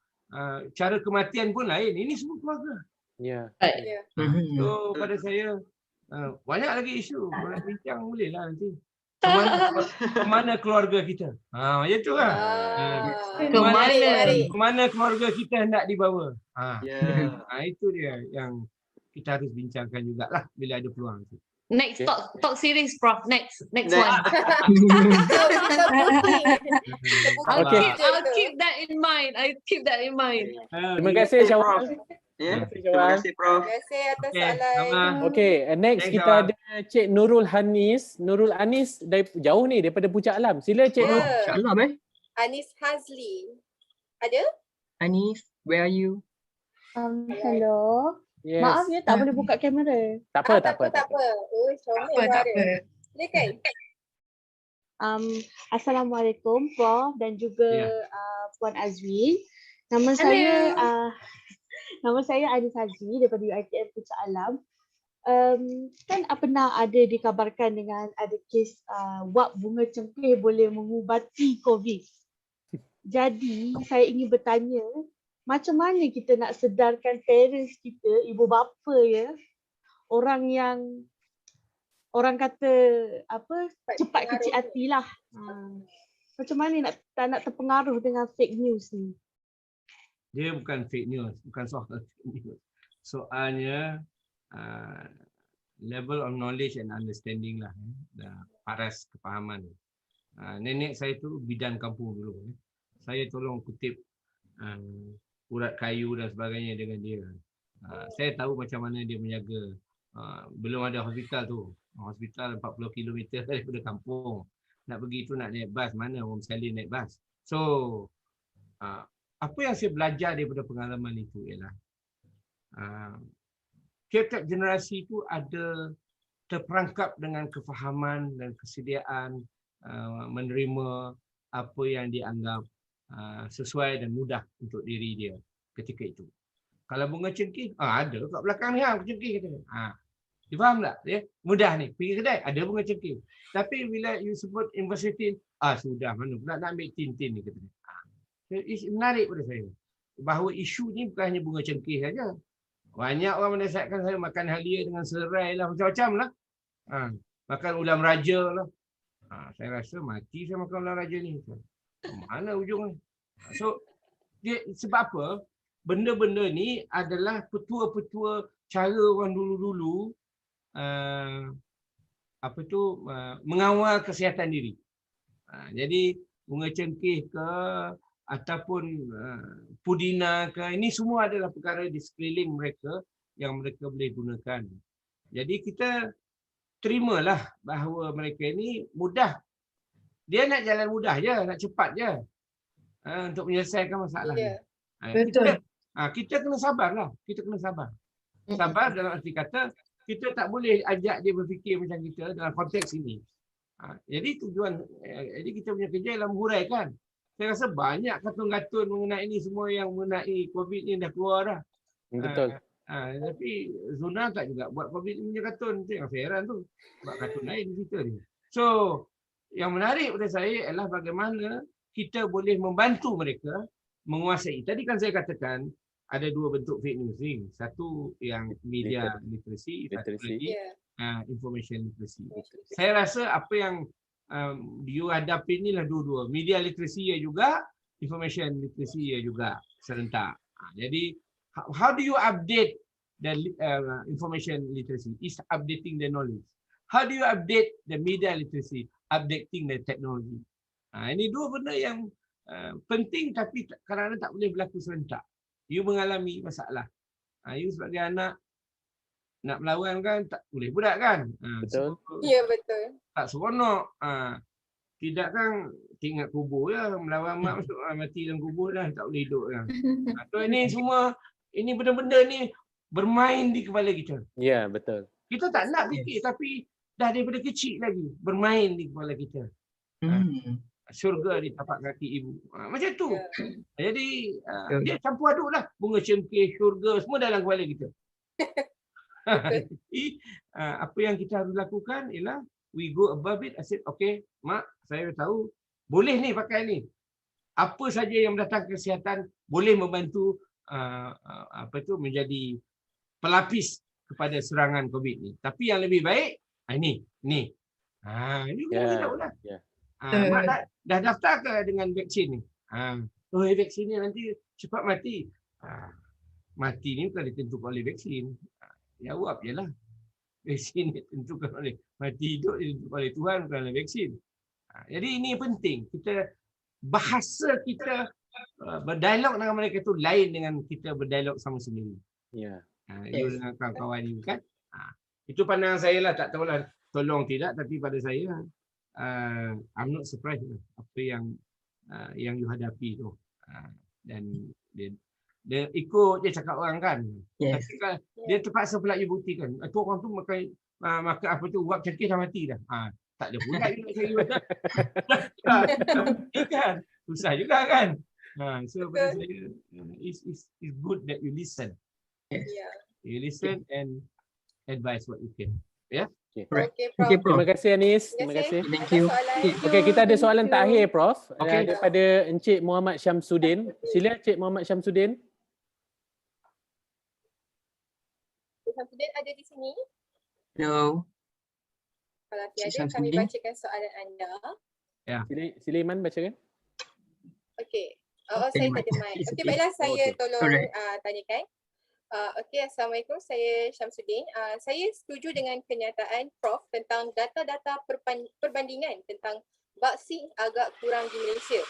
cara kematian pun lain. Ini semua keluarga. So pada saya banyak lagi isu. Kalau bincang boleh lah nanti. Kemana keluarga kita? Macam tu lah. Kemana keluarga kita hendak dibawa? Itu dia yang kita harus bincangkan jugalah bila ada peluang. Next talk series, Prof. Next one. I'll keep that in mind. Terima kasih Syawal. Terima kasih Prof. Terima kasih atas soalan. Okay, next kita ada Cik Nurul Anis. Nurul Anis dari jauh ni daripada Puncak Alam. Sila Cik Nurul. Puncak Alam Anis Hazli. Ada? Anis, where are you? Hello. Yes. Maaf ya tak boleh buka kamera. Tak apa. Tak apa. Silakan. Assalamualaikum Prof dan juga Puan Azwi. Nama saya Anis Hazli daripada UiTM Puncak Alam. Kan pernah ada dikabarkan dengan ada kes wap bunga cengkeh boleh mengubati COVID. Jadi saya ingin bertanya, macam mana kita nak sedarkan parents kita, ibu bapa ya, orang yang orang kata apa, cepat kecil hati lah. Macam mana tak nak terpengaruh dengan fake news ni? Dia bukan fake news, bukan soal fake news. Soalnya level of knowledge and understanding lah, paras kepahaman. Nenek saya tu bidan kampung dulu. Saya tolong kutip urat kayu dan sebagainya dengan dia. Saya tahu macam mana dia menjaga. Belum ada hospital tu. Hospital 40 km daripada kampung. Nak pergi tu nak naik bas, mana orang sekali naik bas. So, apa yang saya belajar daripada pengalaman itu ialah tiap-tiap generasi itu ada terperangkap dengan kefahaman dan kesediaan menerima apa yang dianggap sesuai dan mudah untuk diri dia ketika itu. Kalau bunga cengkih, ada kat belakang ni cengkih kata. Dia faham tak? Ya? Mudah ni, pergi kedai, ada bunga cengkih. Tapi bila you sebut universiti, sudah mana pula nak ambil tin-tin ni kata. Menarik pada saya. Bahawa isu ni bukan hanya bunga cengkih saja. Banyak orang menasihatkan saya makan halia dengan serai lah, macam-macam lah. Makan ulam raja lah. Saya rasa mati saya makan ulam raja ni. Mana ujung ni? So, sebab apa? Benda-benda ni adalah petua-petua cara orang dulu-dulu mengawal kesihatan diri. Jadi bunga cengkeh ke ataupun pudina ke, ini semua adalah perkara di sekeliling mereka yang mereka boleh gunakan. Jadi kita terimalah bahawa mereka ini mudah. Dia nak jalan mudah je, nak cepat je untuk menyelesaikan masalah. Betul. Kita kena sabarlah. Kita kena sabar. Sabar dalam arti kata kita tak boleh ajak dia berfikir macam kita dalam konteks ini. Jadi jadi kita punya kerja ialah menghuraikan. Saya rasa banyak kartun-kartun mengenai ini semua yang mengenai COVID ni dah keluar dah. Betul. Tapi Zuna tak juga buat COVID ni punya kartun. Itu yang saya heran tu. Buat kartun lain cerita ni. So, yang menarik pada saya ialah bagaimana kita boleh membantu mereka menguasai. Tadi kan saya katakan ada dua bentuk fake news ni. Satu yang media literacy, satu lagi information literacy. Saya rasa apa yang you hadapi ni lah dua-dua. Media literacy juga, information literacy juga serentak. Jadi, how do you update the information literacy? Is updating the knowledge. How do you update the media literacy? Updating the technology. Ini dua benda yang penting tapi kadang-kadang tak boleh berlaku serentak. You mengalami masalah. You sebagai anak nak melawan kan tak boleh budak kan. Betul. Ya, betul. Tak seronok. Tidak kan ingat kubur ya, melawan mak masuk mati dalam kubur dah, tak boleh hidup kan. So ini semua, ini benda-benda ni bermain di kepala kita. Ya, betul. Kita tak nak fikir tapi dah daripada kecil lagi bermain di kepala kita. Syurga di tapak kaki ibu. Macam tu. Jadi dia campur aduk lah. Bunga cengkeh, syurga, semua dalam kepala kita. Jadi apa yang kita harus lakukan ialah we go above it. I said, okay, mak, saya tahu boleh ni pakai ni. Apa saja yang mendatangkan kesihatan boleh membantu menjadi pelapis kepada serangan COVID ni. Tapi yang lebih baik, ini. Ini boleh tahu lah. Mak dah daftar ke dengan vaksin ni? Vaksin ni nanti cepat mati. Mati ni bukan ditentukan oleh vaksin. Jawab je lah. Vaksin ditentukan oleh, mati hidup ditentukan oleh Tuhan, bukan oleh vaksin. Jadi ini penting. Bahasa kita berdialog dengan mereka tu lain dengan kita berdialog sama sendiri. Ya. You dengan kawan-kawan you kan. Itu pandangan saya lah. Tak tahulah tolong tidak, tapi pada saya I'm not surprised apa yang you hadapi tu. Dan dia ikut je cakap orang kan. Tapi dia terpaksa pula you buktikan. Tu orang tu makan apa tu, uap cengkeh dah mati dah. Tak ada pula you nak cari kan. Susah juga kan. So pada saya it's good that you listen. You listen and advise what you can. Ya. Okay, Prof. Terima kasih Anis. Terima kasih. Thank you. Okey, kita ada soalan terakhir Prof. Okay. Daripada Encik Muhammad Syamsuddin. Sila Encik Muhammad Syamsuddin. Syamsuddin ada di sini? Hello. Kalau tiada, kami bacakan soalan anda. Ya. Sila Iman bacakan. Okey. Saya tak ada mic. Okey, baiklah saya tolong tanyakan. Okey, Assalamualaikum. Saya Syamsuddin. Saya setuju dengan kenyataan Prof tentang data-data perbandingan tentang vaksin agak kurang di Malaysia.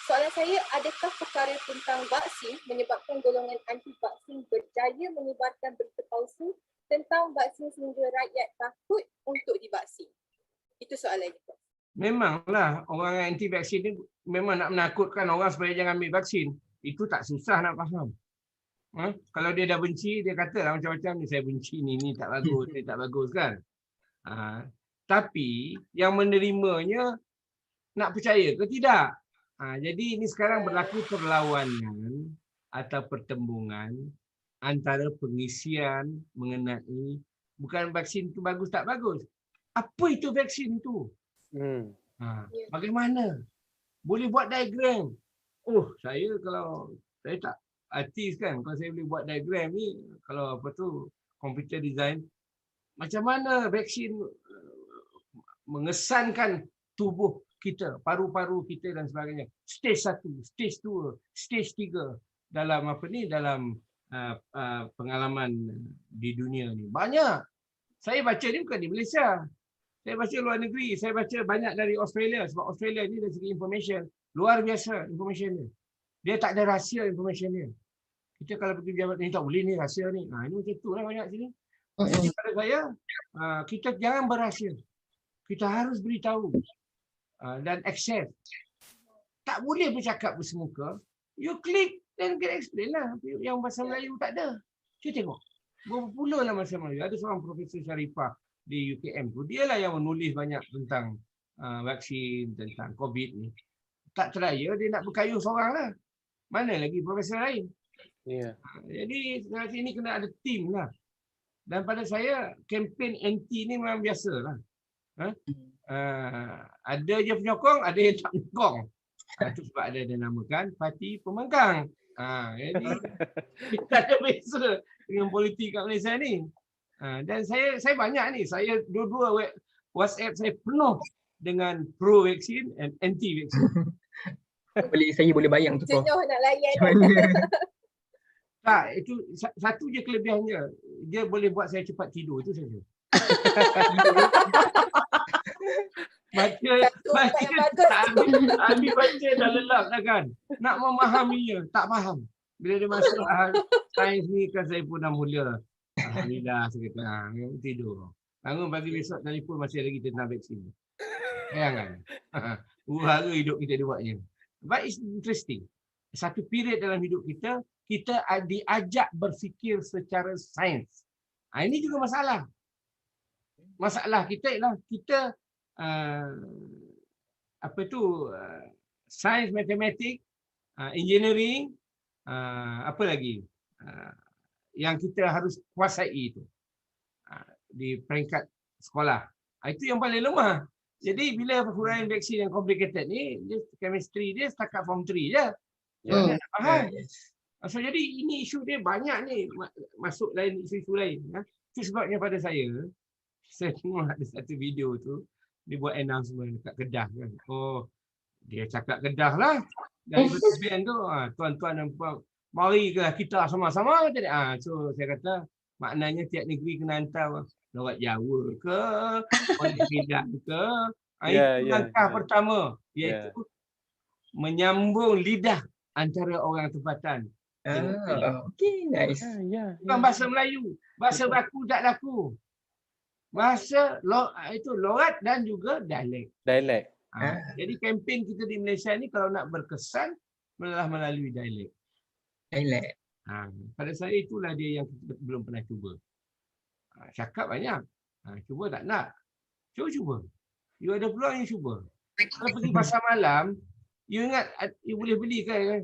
Soalan saya, adakah perkara tentang vaksin menyebabkan golongan anti-vaksin berjaya menyebarkan berita palsu tentang vaksin sehingga rakyat takut untuk divaksin? Itu soalannya, Prof. Memanglah orang anti vaksin ni memang nak menakutkan orang supaya jangan ambil vaksin. Itu tak susah nak faham. Kalau dia dah benci, dia katalah macam-macam ni, saya benci ni tak bagus, ni tak bagus kan. Tapi yang menerimanya nak percaya ke tidak? Jadi ini sekarang berlaku perlawanan atau pertembungan antara pengisian mengenai bukan vaksin itu bagus tak bagus. Apa itu vaksin itu? Bagaimana? Boleh buat diagram. Saya tak artis kan, kalau saya boleh buat diagram ni, kalau apa tu computer design, macam mana vaksin mengesankan tubuh kita, paru-paru kita dan sebagainya. Stage 1, stage 2, stage 3 dalam dalam pengalaman di dunia ni. Banyak. Saya baca ni bukan di Malaysia. Saya baca luar negeri, saya baca banyak dari Australia sebab Australia ni dari segi information luar biasa information dia. Dia tak ada rahsia information dia. Kita kalau pergi pejabat ni tak boleh ni rahsia ni. Ini macam tu lah banyak sini. Jadi pada saya, kita jangan berahsia. Kita harus beritahu dan akses. Tak boleh bercakap bersemuka. You klik dan get explain lah. Yang bahasa Melayu tak ada. Kita tengok. Berapa puluh lah bahasa Melayu. Ada seorang Profesor Sharifah di UKM tu, dia lah yang menulis banyak tentang vaksin, tentang COVID ni. Tak teraya dia nak berkayuh seorang lah. Mana lagi profesor lain? Jadi sini kena ada tim lah. Dan pada saya, kempen anti ni memang biasa lah. Ada je penyokong, ada yang tak menyokong. Itu sebab ada dinamakan parti pembangkang. Jadi kita ada beza dengan politik kat Malaysia ni. Dan saya banyak ni, saya dua-dua WhatsApp saya penuh dengan pro vaksin and anti vaksin. Saya boleh bayang tu, Prof. Jenuh nak layan. Tak, itu satu je kelebihannya. Dia boleh buat saya cepat tidur, itu saja. baca ambil baca dah lelap dah kan. Nak memahaminya, tak faham. Bila dia masuk sains ni kan saya pun dah mula. Alhamdulillah, saya kata, tidur. Bangun pagi besok telefon masih lagi tentang vaksin. Jangan. Uhara hidup kita dibuatnya. But it's interesting. Satu period dalam hidup kita, kita diajak berfikir secara sains. Ini juga masalah. Masalah kita ialah kita sains, matematik, engineering, apa lagi? Yang kita harus kuasai itu di peringkat sekolah. Itu yang paling lemah. Jadi bila huraian vaksin yang complicated ni, chemistry dia setakat form 3 je. Jangan nak faham. So jadi ini isu dia banyak ni, masuk lain isu-isu lain. Itu sebabnya pada saya tengok ada satu video tu, dia buat announcement dekat Kedah kan. Dia cakap Kedah lah. Dari band tu, tuan-tuan dan puan, marilah kita sama-sama. So saya kata maknanya tiap negeri kena hantar lawat Jawa ke, orang Kedah ke. Itu langkah pertama, iaitu menyambung lidah antara orang tempatan. Okay, nice. Bukan bahasa Melayu, bahasa baku tak laku. Bahasa itu logat dan juga dialek. Jadi kempen kita di Malaysia ni kalau nak berkesan adalah melalui dialek. Pada saya itulah dia yang kita belum pernah cuba. Cakap banyak. Cuba tak nak. Cuba. You ada peluang you cuba. Kalau pergi pasar malam, you ingat you boleh beli kan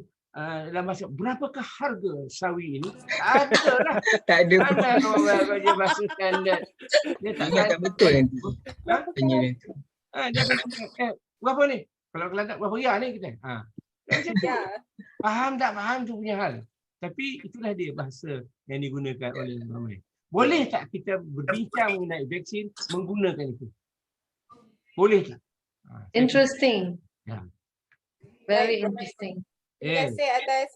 dalam bahasa berapakah harga sawi ini? Ada lah. Tak ada. Mana orang kerja bahasa standard. Dia tak betul nanti. Dia kata, berapa ni? Kalau Kelantan berapa ya ni kita? Macam tu. Faham tak faham tu punya hal. Tapi itulah dia bahasa yang digunakan oleh ramai. Boleh tak kita berbincang mengenai vaksin menggunakan itu? Boleh tak? Interesting. Ya. Very Baik, Prof. interesting. Terima kasih atas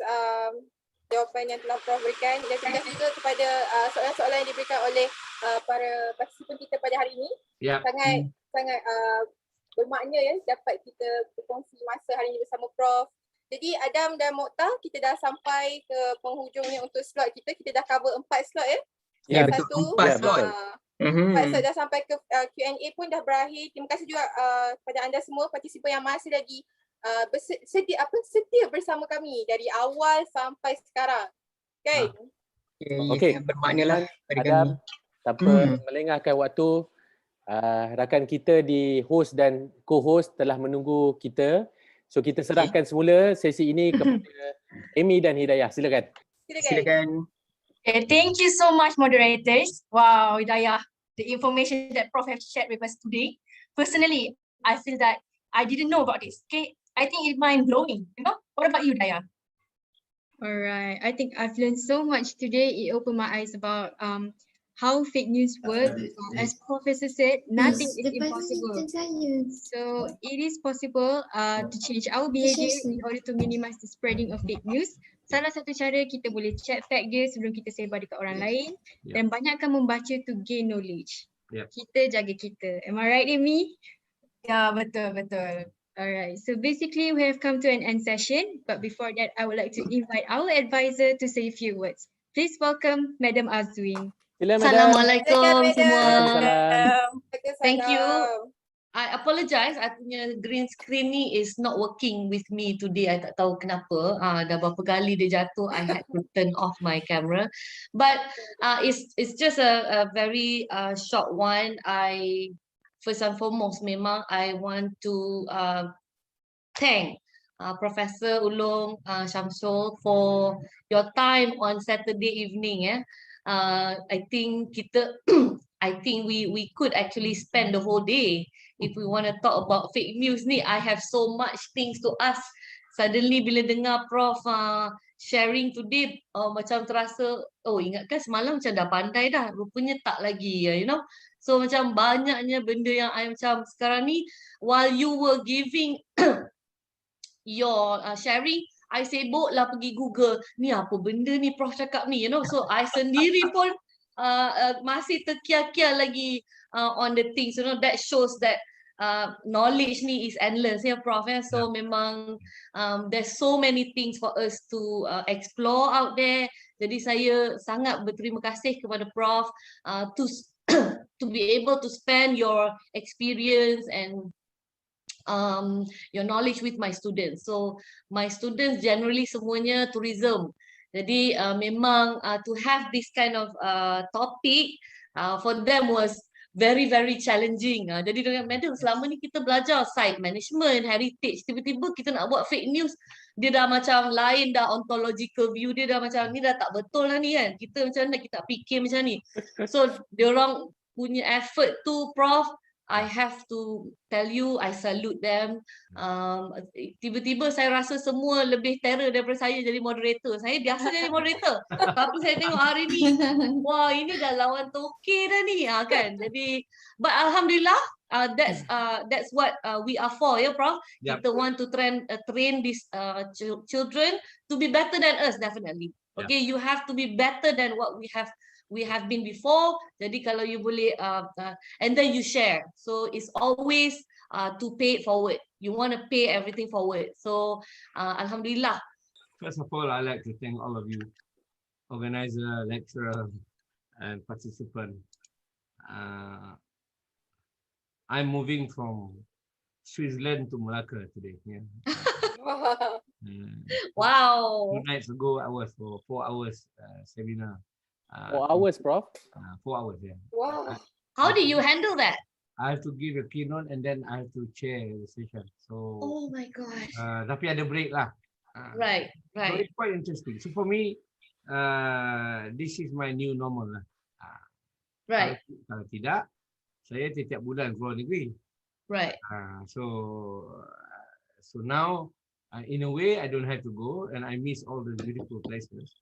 jawapan yang telah Prof berikan dan terima kasih juga kepada soalan-soalan yang diberikan oleh para partisipan kita pada hari ini. Yep. Sangat bermakna ya dapat kita berkongsi masa hari ini bersama Prof. Jadi Adam dan Mokhtar, kita dah sampai ke penghujung ni untuk slot kita. Kita dah cover 4 slot ya. Ya, betul. 4 slot. 4 slot dah sampai ke Q&A pun dah berakhir. Terima kasih juga kepada anda semua partisipan yang masih lagi setia bersama kami dari awal sampai sekarang. Okay. Okey. Bermaknalah pada Adam, kami. tanpa melengahkan waktu, rakan kita di host dan co-host telah menunggu kita. So kita serahkan semula sesi ini kepada Amy dan Hidayah. Silakan. Silakan. Okay, thank you so much, moderators. Wow, Hidayah, the information that Prof have shared with us today. Personally, I feel that I didn't know about this. Okay, I think it's mind blowing. You know, what about you, Hidayah? Alright, I think I've learned so much today. It opened my eyes about how fake news work. As Professor said, nothing is impossible. So it is possible to change our behavior in order to minimize the spreading of fake news. Salah satu cara kita boleh check fact dia sebelum kita sebar dekat orang lain dan banyakkan membaca to gain knowledge. Kita jaga kita. Am I right, Amy? Ya, betul. Alright, so basically we have come to an end session, but before that I would like to invite our advisor to say a few words. Please welcome Madam Azwin. Assalamualaikum semua. Thank you. I apologize, I punya green screen ni is not working with me today. I tak tahu kenapa. Dah berapa kali dia jatuh, I had to turn off my camera. But it's just a very short one. First and foremost, memang I want to thank Professor Ulong Syamsul for your time on Saturday evening. I think we could actually spend the whole day if we want to talk about fake news ni. I have so much things to ask. Suddenly bila dengar Prof sharing today, macam terasa, ingatkan semalam macam dah pandai dah, rupanya tak lagi, you know. So macam banyaknya benda yang I macam sekarang ni, while you were giving your sharing, I sibuk lah pergi Google, ni apa benda ni Prof cakap ni, you know. So I sendiri pun masih terkiar-kiar lagi on the things, you know. That shows that knowledge ni is endless, ya Prof. So memang there's so many things for us to explore out there. Jadi saya sangat berterima kasih kepada Prof to be able to spend your experience and your knowledge with my students. So my students generally semuanya tourism. Jadi memang to have this kind of topic for them was very challenging. Jadi dengan madam, selama ni kita belajar site management, heritage, tiba-tiba kita nak buat fake news, dia dah macam lain dah, ontological view dia dah macam ni dah tak betul lah ni kan. Kita macam mana kita fikir macam ni. So diorang punya effort tu Prof, I have to tell you, I salute them. Tiba-tiba saya rasa semua lebih terror daripada saya jadi moderator. Saya biasa jadi moderator. Tapi saya tengok hari ni, wah ini dah lawan toke dah ni kan. Jadi, but alhamdulillah, that's what we are for, ya Prof. Kita want to train these children to be better than us, definitely. Okay, you have to be better than what we have been before. Jadi kalau you boleh and then you share, so it's always to pay it forward. You want to pay everything forward. So alhamdulillah. First of all, I'd like to thank all of you, organizer, lecturer, and participant. I'm moving from Switzerland to Malacca today. Wow. 2 nights ago, I was for 4 hours seminar. 4 hours, Prof? 4 hours, yeah. Wow. How do you handle that? I have to give a keynote and then I have to chair the session. So, oh my gosh. Tapi ada break lah. Right. So it's quite interesting. So for me, this is my new normal lah. Right. Kalau tidak, saya setiap bulan keluar negeri. Right. So now, in a way, I don't have to go and I miss all the beautiful places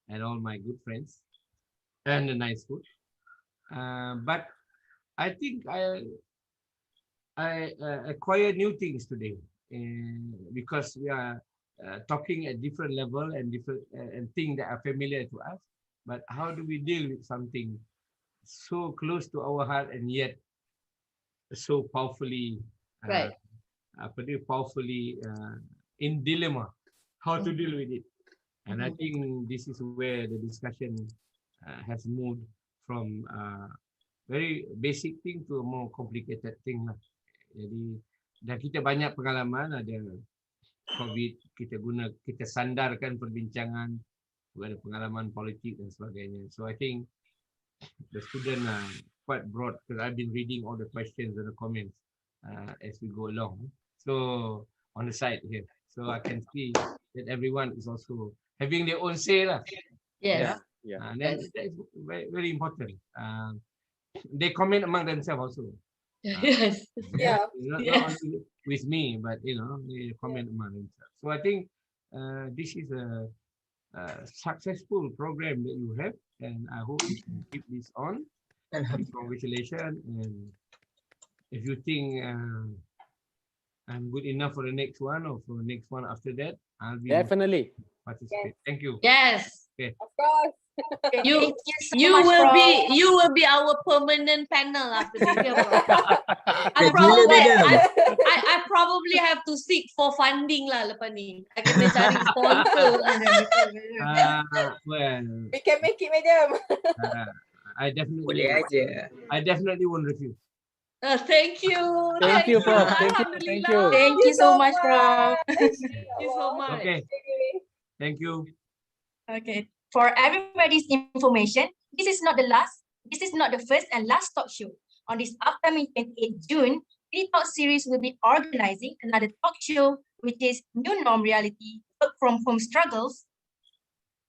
and all my good friends and the nice food. But I think acquire new things today, because we are talking at different level and different and things that are familiar to us. But how do we deal with something so close to our heart and yet so powerfully, Right. powerfully in dilemma? How to deal with it? And I think this is where the discussion has moved from very basic thing to a more complicated thing lah. Jadi dah kita banyak pengalaman, ada COVID, kita sandarkan perbincangan, ada pengalaman politik dan sebagainya. So I think the student are quite broad because I've been reading all the questions and the comments as we go along. So on the side here, so I can see that everyone is also having their own say lah. Yes. Yeah. And then that is very, very important. They comment among themselves also. Yes. Yeah. Not only with me, but they comment among themselves. So I think this is a successful program that you have, and I hope you can keep this on. Congratulations. And if you think I'm good enough for the next one or for the next one after that, I'll be Definitely. participate. Thank you. Yes. Okay. Of course. You Thank you so you much, will Prof. you will be our permanent panel after this. Yeah, Prof. I probably have to seek for funding lah lepas ni. I kena cari sponsor. Well, We can make it, madam. I definitely won't refuse. Thank you. Thank you, Prof. Thank you. Thank you. Thank you so much, Prof. Thank you so much. Okay. Thank you. Okay. For everybody's information, this is not the first and last talk show. On this upcoming 28th June, PD Talk series will be organizing another talk show, which is New Norm Reality, Work from Home Struggles.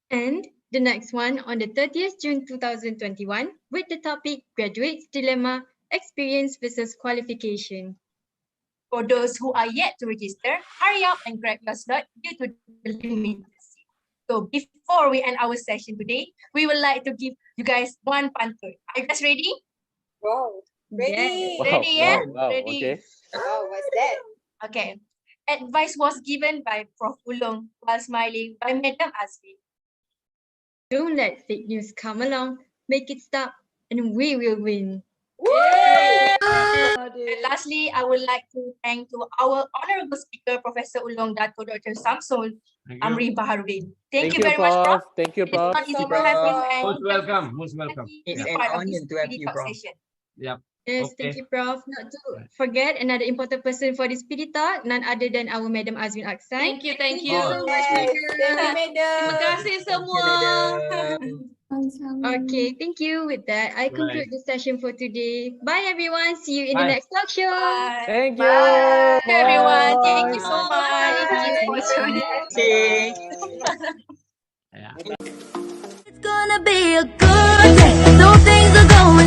And the next one on the 30th June 2021 with the topic Graduates Dilemma, Experience versus Qualification. For those who are yet to register, hurry up and grab your slot due to the limited seat. So before we end our session today, we would like to give you guys one pantun. Are you guys ready? Wow. Ready. Wow, Ready, yeah? wow, Ready. okay. Wow, what's that? Okay. Advice was given by Prof. Ulong while smiling by Madam Azmi. Don't let fake news come along, make it stop, and we will win. And lastly, I would like to thank to our honorable speaker, Professor Ulong Dato Dr. Samsul Thank you. Amri Baharudin. Thank you you, very much, Prof. Thank you, It's Prof. not easy to have you and Most welcome. Most welcome. It's be an part of honor this to have PD you, Talk Prof. session. Yep. Yes, Okay. thank you, Prof. Not to forget another important person for this PD Talk, none other than our Madam Azmin Aksan. Thank you, thank you. so much, Yes. Madam. Thank you, madam. Terima kasih semua. Okay, thank you. With that, I conclude the session for today. Bye, everyone. See you in the Bye. next talk show. Bye. Thank you. Bye, everyone. Thank you so Bye. much. Thank you for tuning in. Yeah. It's gonna be a good day. So things are going